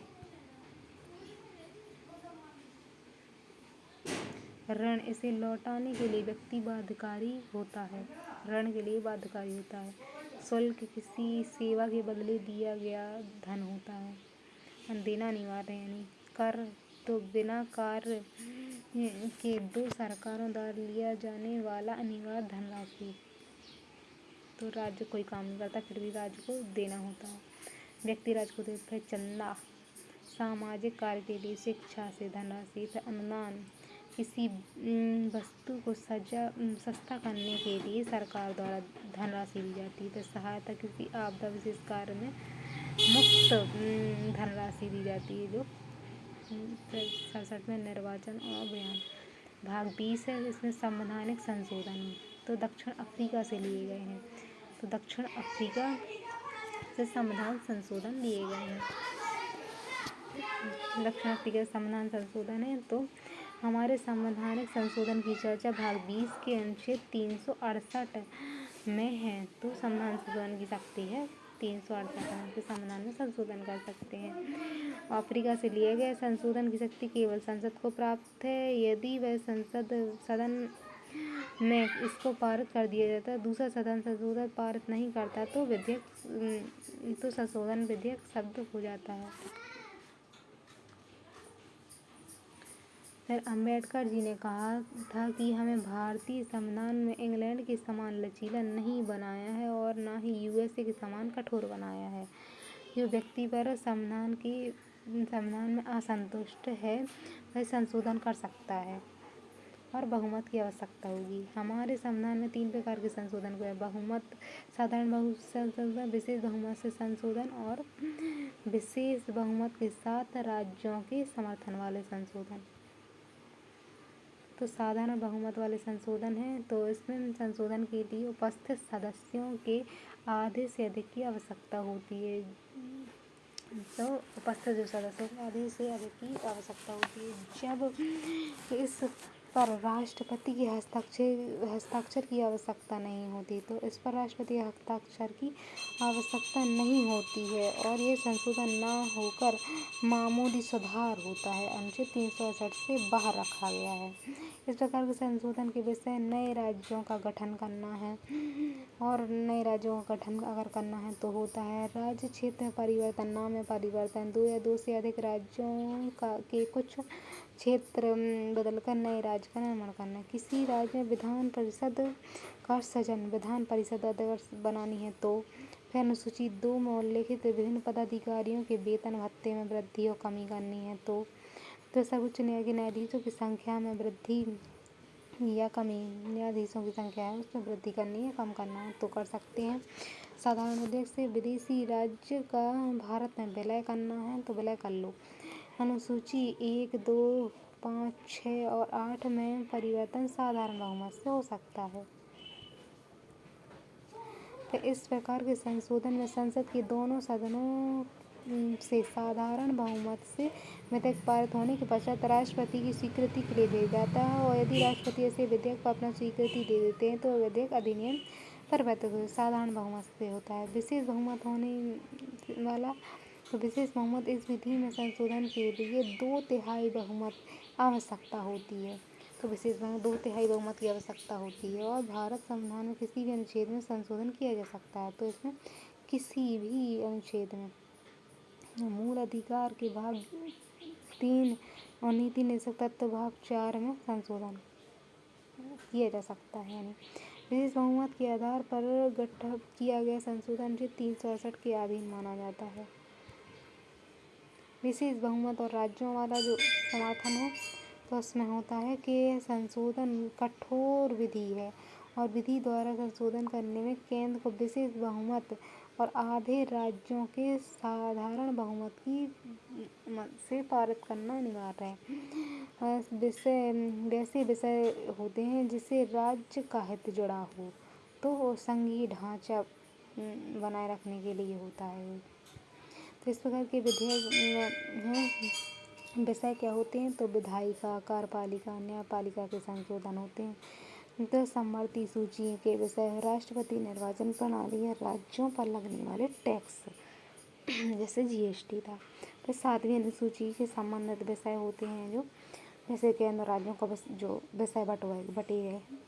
S1: ऋण इसे लौटाने के लिए व्यक्ति बाध्यकारी होता है। ऋण के लिए बाध्यकारी होता है। शुल्क किसी सेवा के बदले दिया गया धन होता है। देना अनिवार्य यानी कर, तो बिना कार्य के दो सरकारों द्वारा लिया जाने वाला अनिवार्य धनराशि। तो राज्य कोई काम नहीं करता फिर भी राज्य को देना होता है। व्यक्ति राज्य को देता है चंदा, सामाजिक कार्य के लिए शिक्षा से धनराशि, फिर अनुदान किसी वस्तु को सस्ता करने के लिए सरकार द्वारा धनराशि दी जाती है। तो सहायता किसी आपदा विशेष कार्य में मुफ्त धनराशि दी जाती है। जो 67 में निर्वाचन और बयान। भाग 20 है, इसमें संवैधानिक संशोधन तो दक्षिण अफ्रीका से लिए गए हैं। तो दक्षिण अफ्रीका से संविधान संशोधन लिए गए हैं। दक्षिण अफ्रीका से संविधान संशोधन है। तो हमारे संवैधानिक संशोधन की चर्चा भाग 20 के अनुच्छेद 368 में है। तो संविधान संशोधन की शक्ति है 368 के संविधान में संशोधन कर सकते हैं। अफ्रीका से लिए गए संशोधन की शक्ति केवल संसद को प्राप्त है। यदि वह सदन में इसको पारित कर दिया जाता है, दूसरा सदन संशोधन पारित नहीं करता तो संशोधन विधेयक शब्द हो जाता है। फिर अम्बेडकर जी ने कहा था कि हमें भारतीय संविधान में इंग्लैंड के समान लचीला नहीं बनाया है और ना ही यूएसए के समान कठोर बनाया है। जो व्यक्ति पर संविधान में असंतुष्ट है वह संशोधन कर सकता है और बहुमत की आवश्यकता होगी। हमारे संविधान में 3 प्रकार के संशोधन हुए: बहुमत, साधारण बहुमत संशोधन, विशेष बहुमत से संशोधन और विशेष बहुमत के साथ राज्यों के समर्थन वाले संशोधन। तो साधारण बहुमत वाले संशोधन है तो इसमें संशोधन के लिए उपस्थित सदस्यों के आधे से अधिक की आवश्यकता होती है। तो उपस्थित जो सदस्यों के आधे से अधिक की आवश्यकता होती है। जब इस पर राष्ट्रपति के हस्ताक्षर की आवश्यकता नहीं होती। तो इस पर राष्ट्रपति के हस्ताक्षर की आवश्यकता नहीं होती है और ये संशोधन न होकर मामूली सुधार होता है। अनुच्छेद 368 से बाहर रखा गया है। इस प्रकार के संशोधन के विषय नए राज्यों का गठन करना है और नए राज्यों का गठन अगर करना है तो होता है राज्य क्षेत्र में परिवर्तन, नाम में परिवर्तन, दो या दो से अधिक राज्यों के कुछ क्षेत्र बदलकर नए राज्य का निर्माण करना है। किसी राज्य में विधान परिषद का सृजन, विधान परिषद अध्यक्ष बनानी है तो फिर अनुसूची 2 में उल्लेखित विभिन्न पदाधिकारियों के वेतन भत्ते में वृद्धि और कमी करनी है तो सर्वोच्च न्यायालय के न्यायाधीशों की संख्या में वृद्धि या कमी, न्यायाधीशों की संख्या है उसमें वृद्धि करनी है, कम करना है तो कर सकते हैं। साधारण उद्देश्य से विदेशी राज्य का भारत में विलय करना है तो विलय कर लो। अनुसूची 1, 2, 5, 6 और 8 में परिवर्तन साधारण बहुमत से हो सकता है। तो इस प्रकार के संशोधन में संसद के दोनों सदनों से साधारण बहुमत से विधेयक पारित होने के पश्चात राष्ट्रपति की स्वीकृति के लिए भेजा जाता है और यदि राष्ट्रपति ऐसे विधेयक को अपना स्वीकृति दे देते हैं तो विधेयक अधिनियम परिवर्तित साधारण बहुमत से होता है। विशेष बहुमत होने वाला तो विशेष बहुमत इस विधि में संशोधन के लिए 2/3 बहुमत आवश्यकता होती है। तो विशेष बहुमत 2/3 बहुमत की आवश्यकता होती है और भारत संविधान में किसी भी अनुच्छेद में संशोधन किया जा सकता है। तो इसमें किसी भी अनुच्छेद में मूल अधिकार के भाग 3 और नीति निर्देशक तत्व भाग 4 में संशोधन किया जा सकता है। यानी विशेष बहुमत के आधार पर गठन किया गया संशोधन से 368 के अधीन माना जाता है। विशेष बहुमत और राज्यों वाला जो समर्थन हो तो उसमें होता है कि संशोधन कठोर विधि है और विधि द्वारा संशोधन करने में केंद्र को विशेष बहुमत और आधे राज्यों के साधारण बहुमत की से पारित करना अनिवार्य है। वैसे विषय होते हैं जिससे राज्य का हित जुड़ा हो तो संघीय ढांचा बनाए रखने के लिए होता है। तो इस प्रकार के विधेयक विषय क्या होते हैं तो विधायिका, कार्यपालिका, न्यायपालिका के संशोधन होते हैं। तो समवर्ती सूची के विषय राष्ट्रपति निर्वाचन प्रणाली या राज्यों पर लगने वाले टैक्स जैसे GST था। तो 7वीं अनुसूची के संबंधित विषय होते हैं जो जैसे केंद्र राज्यों का जो विषय बटे गए हैं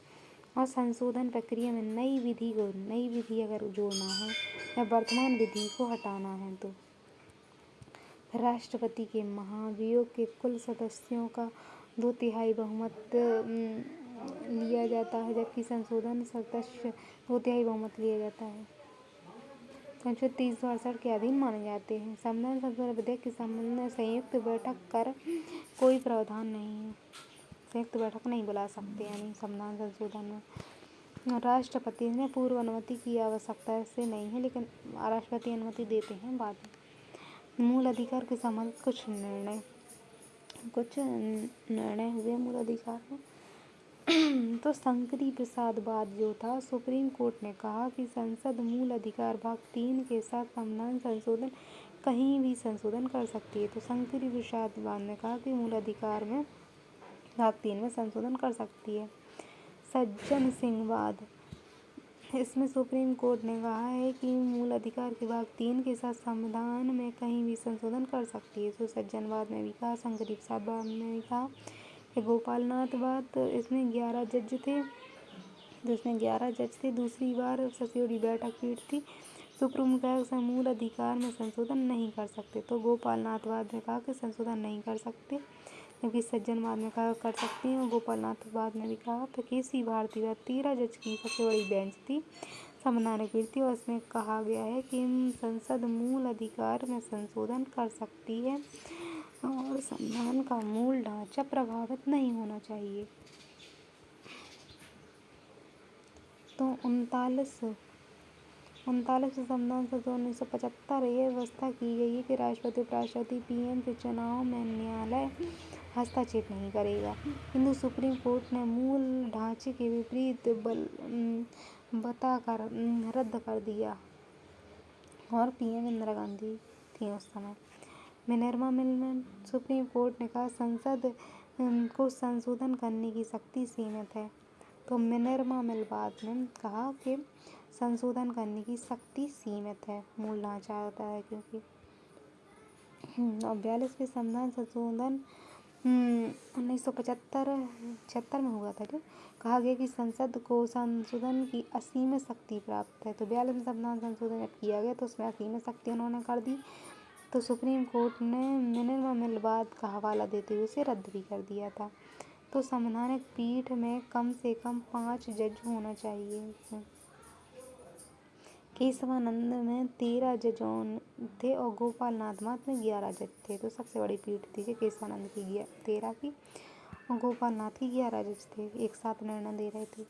S1: और संशोधन प्रक्रिया में नई विधि अगर जोड़ना है या वर्तमान विधि को हटाना है तो राष्ट्रपति के महाभियोग के कुल सदस्यों का 2/3 बहुमत लिया जाता है जबकि संशोधन सदस्य 2/3 बहुमत लिया जाता है। अनुच्छेद 368 के अधीन माने जाते हैं। संविधान संशोधन विधेयक के संबंध में संयुक्त बैठक कर कोई प्रावधान नहीं है। संयुक्त बैठक नहीं बुला सकते यानी संविधान संशोधन में राष्ट्रपति ने पूर्व अनुमति की आवश्यकता से नहीं है लेकिन राष्ट्रपति अनुमति देते हैं बाद में। मूल अधिकार के संबंधित कुछ निर्णय हुए मूल अधिकार में तो शंकरी प्रसाद वाद जो था सुप्रीम कोर्ट ने कहा कि संसद मूल अधिकार भाग 3 के साथ संविधान संशोधन कहीं भी संशोधन कर सकती है। तो शंकरी प्रसाद वाद ने कहा कि मूल अधिकार में भाग 3 में संशोधन कर सकती है। सज्जन सिंह वाद इसमें सुप्रीम कोर्ट ने कहा है कि मूल अधिकार के भाग 3 के साथ संविधान में कहीं भी संशोधन कर सकती है। तो सज्जनवाद में भी कहा, शंकरी प्रसाद वाद में भी कहा कि गोपालनाथ वाद इसमें 11 जज थे जिसमें 11 जज थे। दूसरी बार ससोडी बैठक पीठ थी। सुप्रीम कोर्ट मूल अधिकार में संशोधन नहीं कर सकते। तो गोपालनाथ वाद में कहा कि संशोधन नहीं कर सकते जबकि सज्जनवाद में कहा कर सकती हैं और गोपालनाथ बाद ने भी कहा। तो केसी भारती वाद 13 जज की सबसे बड़ी बेंच थी, संवैधानिक पीठ थी और इसमें कहा गया है कि संसद मूल अधिकार में संशोधन कर सकती है और संविधान का मूल ढांचा प्रभावित नहीं होना चाहिए। तो 39 संविधान संशोधन 1975 यह व्यवस्था की गई है कि राष्ट्रपति उपराष्ट्रपति PM के चुनाव में न्यायालय हस्तक्षेप नहीं करेगा, किंतु सुप्रीम कोर्ट ने मूल ढांचे के विपरीत बताकर रद्द कर दिया और PM इंदिरा गांधी थी उस समय। मिनर्वा अमेंडमेंट सुप्रीम कोर्ट ने कहा संसद को संशोधन करने की शक्ति सीमित है। तो मिनर्वा मिलबाद ने कहा कि संशोधन करने की शक्ति सीमित है, मूल ढांचा होता है क्योंकि। और 42वें संविधान संशोधन 1975 में हुआ था। जो कहा गया कि संसद को संशोधन की असीमित शक्ति प्राप्त है। तो 42वें संविधान संशोधन जब किया गया तो उसमें असीमित शक्ति उन्होंने कर दी। तो सुप्रीम कोर्ट ने मिनर्वा मिलबाद का हवाला देते हुए उसे रद्द भी कर दिया था। तो संवैधानिक पीठ में कम से कम 5 जज होना चाहिए। केशवानंद में 13 जज थे और गोपाल नाथ मठ में 11 जज थे। तो सबसे बड़ी पीठ थी जो केशवानंद की 13 की और गोपाल नाथ की 11 जज थे, एक साथ निर्णय दे रहे थे।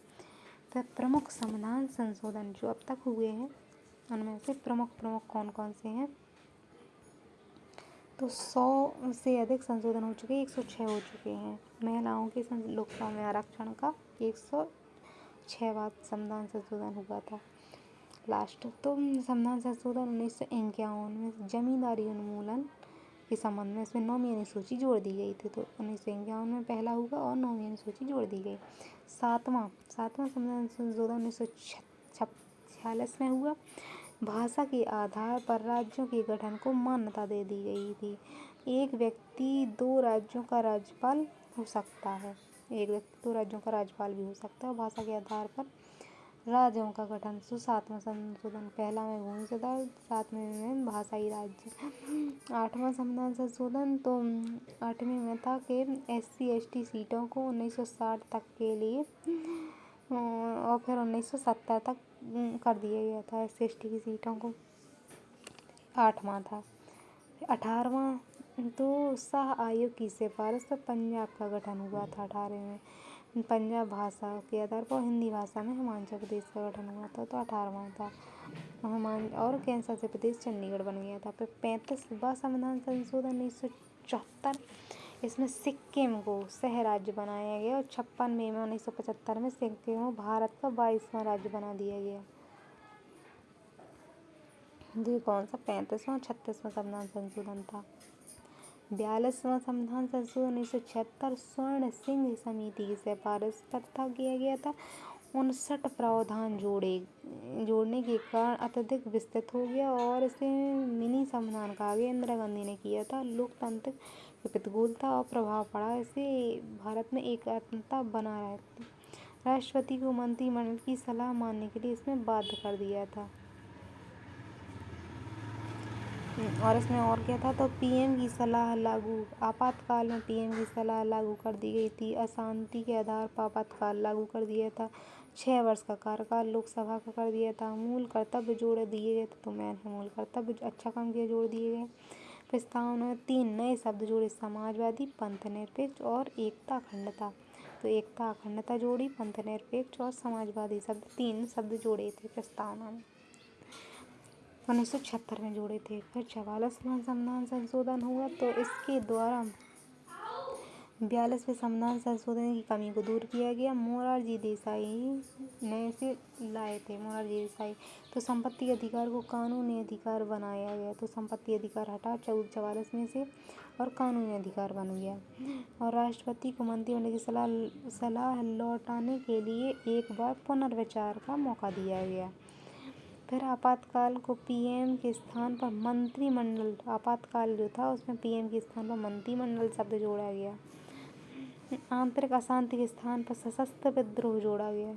S1: तो प्रमुख संविधान संशोधन जो अब तक हुए हैं उनमें से प्रमुख कौन कौन से हैं? तो 100 से अधिक संशोधन हो चुके हैं, 106 हो चुके हैं। महिलाओं के लोकसभा में आरक्षण का 106वां संविधान संशोधन हुआ था लास्ट। तो संविधान संशोधन 1951 में जमींदारी उन्मूलन के संबंध में इसमें 9वीं अनुसूची जोड़ दी गई थी। तो 1951 में पहला हुआ और 9वीं अनुसूची जोड़ दी गई। सातवां संविधान संशोधन 1946 में हुआ। भाषा के आधार पर राज्यों के गठन को मान्यता दे दी गई थी। एक व्यक्ति 2 राज्यों का राज्यपाल हो सकता है, एक व्यक्ति 2 राज्यों का राज्यपाल भी हो सकता है। भाषा के आधार पर राज्यों का गठन। तो 7वां संशोधन, पहला में भूमि सुधार, 7वें में भाषाई राज्य। 8वां संविधान संशोधन तो 8वें में था कि SC/ST सीटों को 1960 तक के लिए और फिर 1970 तक कर दिया गया था SC/ST की सीटों को। 8वां था। 18वां तो शाह आयोग की सिफारिश पर पंजाब का गठन हुआ था। 18वें में पंजाब भाषा के आधार पर हिंदी भाषा में हिमाचल प्रदेश का गठन हुआ था। तो 18वां था। और कैंसर से प्रदेश चंडीगढ़ बन गया था। फिर 35वां संविधान संशोधन 1974, इसमें सिक्किम को सह राज्य बनाया गया और 56 मई में 1975 में सिक्किम को भारत का 22वां राज्य बना दिया गया। ये कौन सा 35वां 36वां संविधान संशोधन था। 42वां संविधान संशोधन 1976 स्वर्ण सिंह समिति की सिफारिश पर किया गया था। 59 प्रावधान जोड़ने के कारण अत्यधिक विस्तृत हो गया और इसे मिनी संविधान कहा गया। इंदिरा गांधी ने किया था। लोकतंत्र की प्रतिकूलता और प्रभाव पड़ा, इसे भारत में एकात्मता बना रहती। राष्ट्रपति को मंत्रिमंडल की सलाह मानने के लिए इसमें बाध्य कर दिया था। और इसमें और क्या था, तो PM की सलाह लागू, आपातकाल में PM की सलाह लागू कर दी गई थी। अशांति के आधार पर आपातकाल लागू कर दिया था। 6 वर्ष का कार्यकाल लोकसभा का कर दिया था। मूल कर्तव्य जोड़ दिए गए थे। तो मैंने मूल कर्तव्य अच्छा काम किया, जोड़ दिए गए। प्रस्तावना में 3 नए शब्द जोड़े, समाजवादी, पंथनिरपेक्ष और एकता अखंडता। तो एकता अखंडता जोड़ी, पंथनिरपेक्ष और समाजवादी शब्द, 3 शब्द जोड़े थे प्रस्तावना में। 1976 में जोड़े थे। फिर 44वां संविधान संशोधन हुआ। तो इसके द्वारा 42वें संविधान संशोधन की कमी को दूर किया गया। मोरारजी देसाई ने इसे लाए थे, मोरारजी देसाई। तो संपत्ति अधिकार को कानूनी अधिकार बनाया गया। तो संपत्ति अधिकार हटा 44 में से और कानूनी अधिकार बन गया। और राष्ट्रपति को मंत्रिमंडल की सलाह लौटाने के लिए एक बार पुनर्विचार का मौका दिया गया। फिर आपातकाल को PM के स्थान पर मंत्रिमंडल, आपातकाल जो था उसमें PM के स्थान पर मंत्रिमंडल शब्द जोड़ा गया। आंतरिक अशांति के स्थान पर सशस्त्र विद्रोह जोड़ा गया।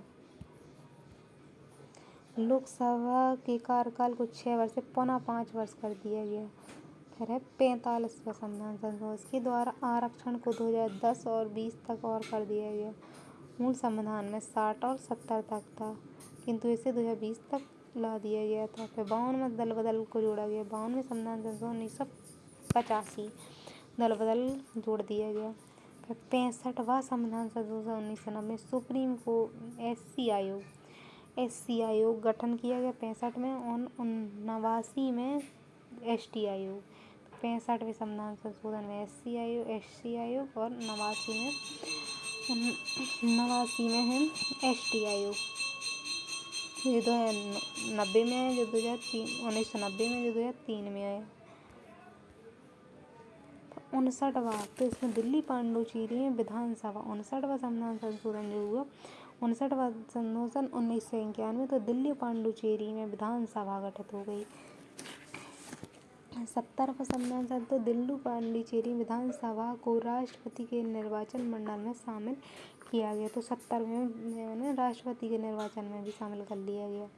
S1: लोकसभा के कार्यकाल को 6 वर्ष से पुनः 5 वर्ष कर दिया गया। फिर है 45वां संविधान संशोधन, इसके द्वारा आरक्षण को 2010 और 20 तक और कर दिया गया। मूल संविधान में 60 और 70 तक था, किंतु इसे 2020 तक ला दिया गया था। फिर 52 में दल बदल को जोड़ा गया। 52वें संविधान संशोधन 1985 दल बदल जोड़ दिया गया। फिर 65वां संविधान संशोधन 1990 सुप्रीम को SC आयोग गठन किया गया 65 में और 89 में ST आयोग। 65वें संविधान संशोधन में SC आयोग और 89 में है ST आयोग। ये 2090 में है, जो 2003 1990 में, जो 2003 में आया। 59वां, तो इसमें दिल्ली पांडुचेरी में विधानसभा 59वां संविधान संशोधन जो हुआ 59वां संशोधन 1991, तो दिल्ली पांडुचेरी में विधानसभा गठित हो गई। 70वां संविधान संशोधन, तो दिल्ली पांडुचेरी विधानसभा को राष्ट्रपति के निर्वाचन मंडल में शामिल किया गया। तो 70वें में राष्ट्रपति के निर्वाचन में भी शामिल कर लिया गया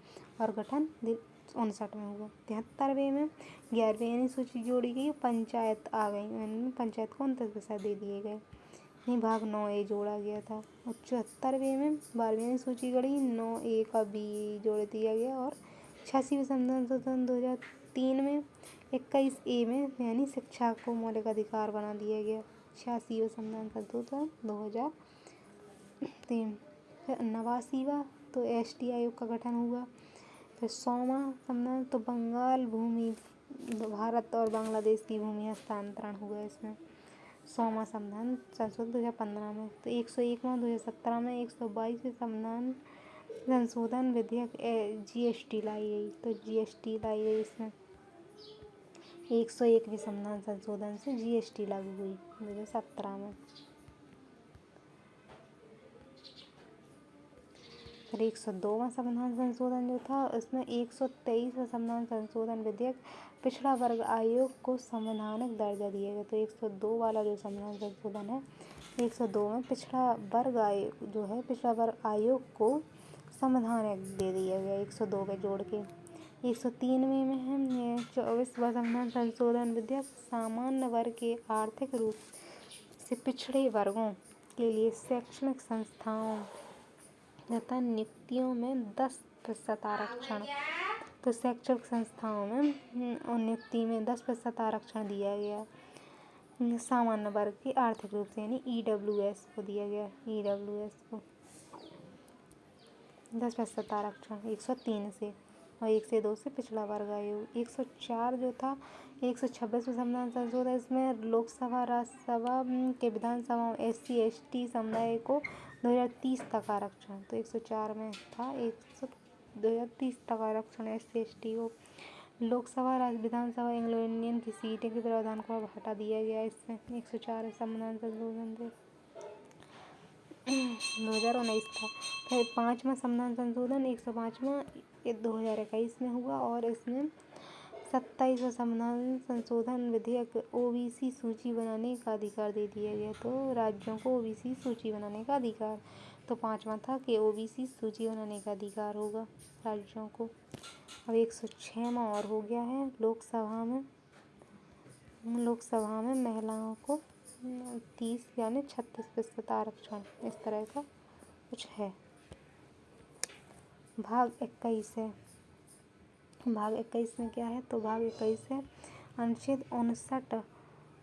S1: और गठन 59 में हुआ। 73वें में 11वीं अनुसूची जोड़ी गई, पंचायत आ गई, पंचायत को 29% दे दिए गए, नहीं भाग 9A जोड़ा गया था। और 74वें में 12वीं अनुसूची गढ़ी, 9A का B जोड़ दिया गया। और 86वें संविधान संशोधन 2003 में 21A में यानी शिक्षा को मौलिक अधिकार बना दिया गया। 86वें संविधान संशोधन 2003। फिर 89वां, तो ST आयोग का गठन हुआ। फिर 100वां संविधान, तो बंगाल भूमि भारत और बांग्लादेश की भूमि हस्तांतरण हुआ इसमें। 100वां संविधान संशोधन 2015 में। तो 101वां 2017 में। 122वें संविधान संशोधन विधेयक GST लाई गई, तो GST लाई गई इसमें। 101वें संविधान संशोधन से GST लागू हुई 2017 में। फिर 102वां संविधान संशोधन जो था उसमें 123वां संविधान संशोधन विधेयक पिछड़ा वर्ग आयोग को संवैधानिक दर्जा दिया गया। तो 102 वाला जो संविधान संशोधन है 102 में पिछड़ा वर्ग आयोग जो है पिछड़ा वर्ग आयोग को संवैधानिक दे दिया गया 102 पे जोड़ के। 103वें में है 24वां संविधान संशोधन विधेयक सामान्य वर्ग के आर्थिक रूप से पिछड़े वर्गों के लिए शैक्षणिक संस्थाओं तथा नियुक्तियों में 10% आरक्षण। तो शैक्षणिक संस्थाओं में और नियुक्ति में 10% आरक्षण दिया गया सामान्य वर्ग के आर्थिक रूप से, यानी EWS को दिया गया। EWS को 10% आरक्षण 103 से, और 1 से 2 से पिछड़ा वर्ग आयोग। 104 जो था 126वें संविधान संशोधन, इसमें लोकसभा राज्यसभा के विधानसभा SC ST समुदाय को 2030 तक आरक्षण। तो 104 में था 2030 तक आरक्षण SC ST को। लोकसभा विधानसभा एंग्लो इंडियन की सीटें के प्रावधान को अब हटा दिया गया इसमें 104 संविधान संशोधन से 2019 था। फिर 5वां संविधान संशोधन 105वां 2021 में हुआ, और इसमें 27वां संविधान संशोधन विधेयक OBC सूची बनाने का अधिकार दे दिया गया। तो राज्यों को OBC सूची बनाने का अधिकार, तो 5वां था कि OBC सूची बनाने का अधिकार होगा राज्यों को। अब 106वां और हो गया है लोकसभा में महिलाओं को 30 यानी 36% आरक्षण, इस तरह का कुछ है। भाग 21 है। भाग 21 में क्या है, तो भाग 21 है अनुच्छेद 59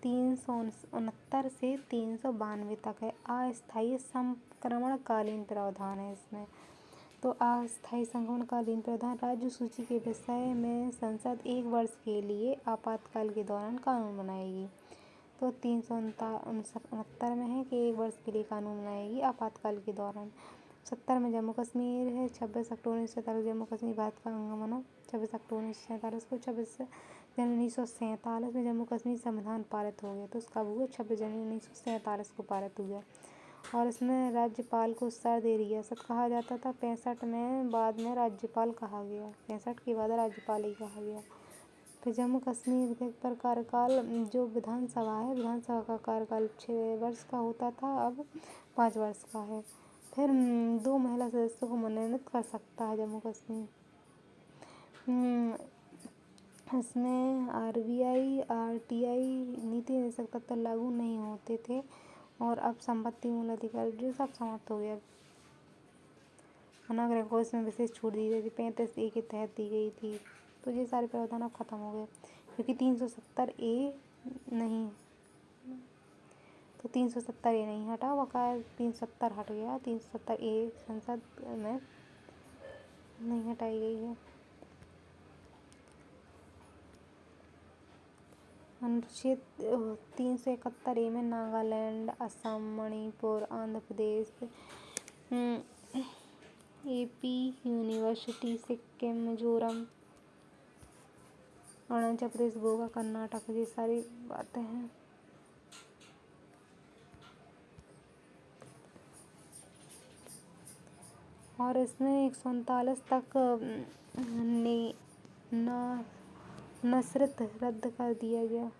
S1: 369 से 392 तक है। अस्थायी संक्रमणकालीन प्रावधान है इसमें। तो अस्थायी संक्रमणकालीन प्रावधान राज्य सूची के विषय में संसद 1 वर्ष के लिए आपातकाल के दौरान कानून बनाएगी। तो 369 में है कि 1 वर्ष के लिए कानून बनाएगी आपातकाल के दौरान। 70 में जम्मू कश्मीर है 26 अक्टूबर 1947 जम्मू कश्मीर भारत का अंग बना। 26 अक्टूबर 1947 को 26 जनवरी 1947 में जम्मू कश्मीर संविधान पारित हो गया। तो उसका हुआ 26 जनवरी 1947 को पारित हुआ। और इसमें राज्यपाल को सर्वोदय रियासत कहा जाता था। 65 में बाद में राज्यपाल कहा गया, 65 के बाद राज्यपाल ही कहा गया। फिर जम्मू कश्मीर विधेयक पर कार्यकाल जो विधानसभा है, विधानसभा का कार्यकाल 6 वर्ष का होता था, अब 5 वर्ष का है। फिर 2 महिला सदस्यों को मनोनीत कर सकता है जम्मू कश्मीर। इसमें RBI RTI नीति निषेधक तत्व लागू नहीं होते थे, और अब संपत्ति मूल अधिकार जो सब समाप्त हो गया। नागरिकों को इसमें विशेष छूट दी गई थी, 35A के तहत दी गई थी। तो ये सारे प्रावधान अब खत्म हो गए, क्योंकि 370A नहीं, तो 370A नहीं हटा, बकाया 370 हट गया। 370A संसद में नहीं हटाई गई है। अनुच्छेद 371A में नागालैंड, असम, मणिपुर, आंध्र प्रदेश, AP यूनिवर्सिटी, सिक्किम, मिजोरम, अरुणाचल प्रदेश, गोवा, कर्नाटक, ये सारी बातें हैं। और इसमें 139 तक नसरत रद्द कर दिया गया।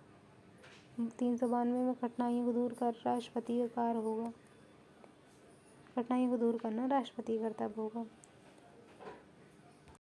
S1: 392 में कठिनाइयों को दूर कर राष्ट्रपति का कार्य होगा। कठिनाइयों को दूर करना राष्ट्रपति का कर्तव्य होगा।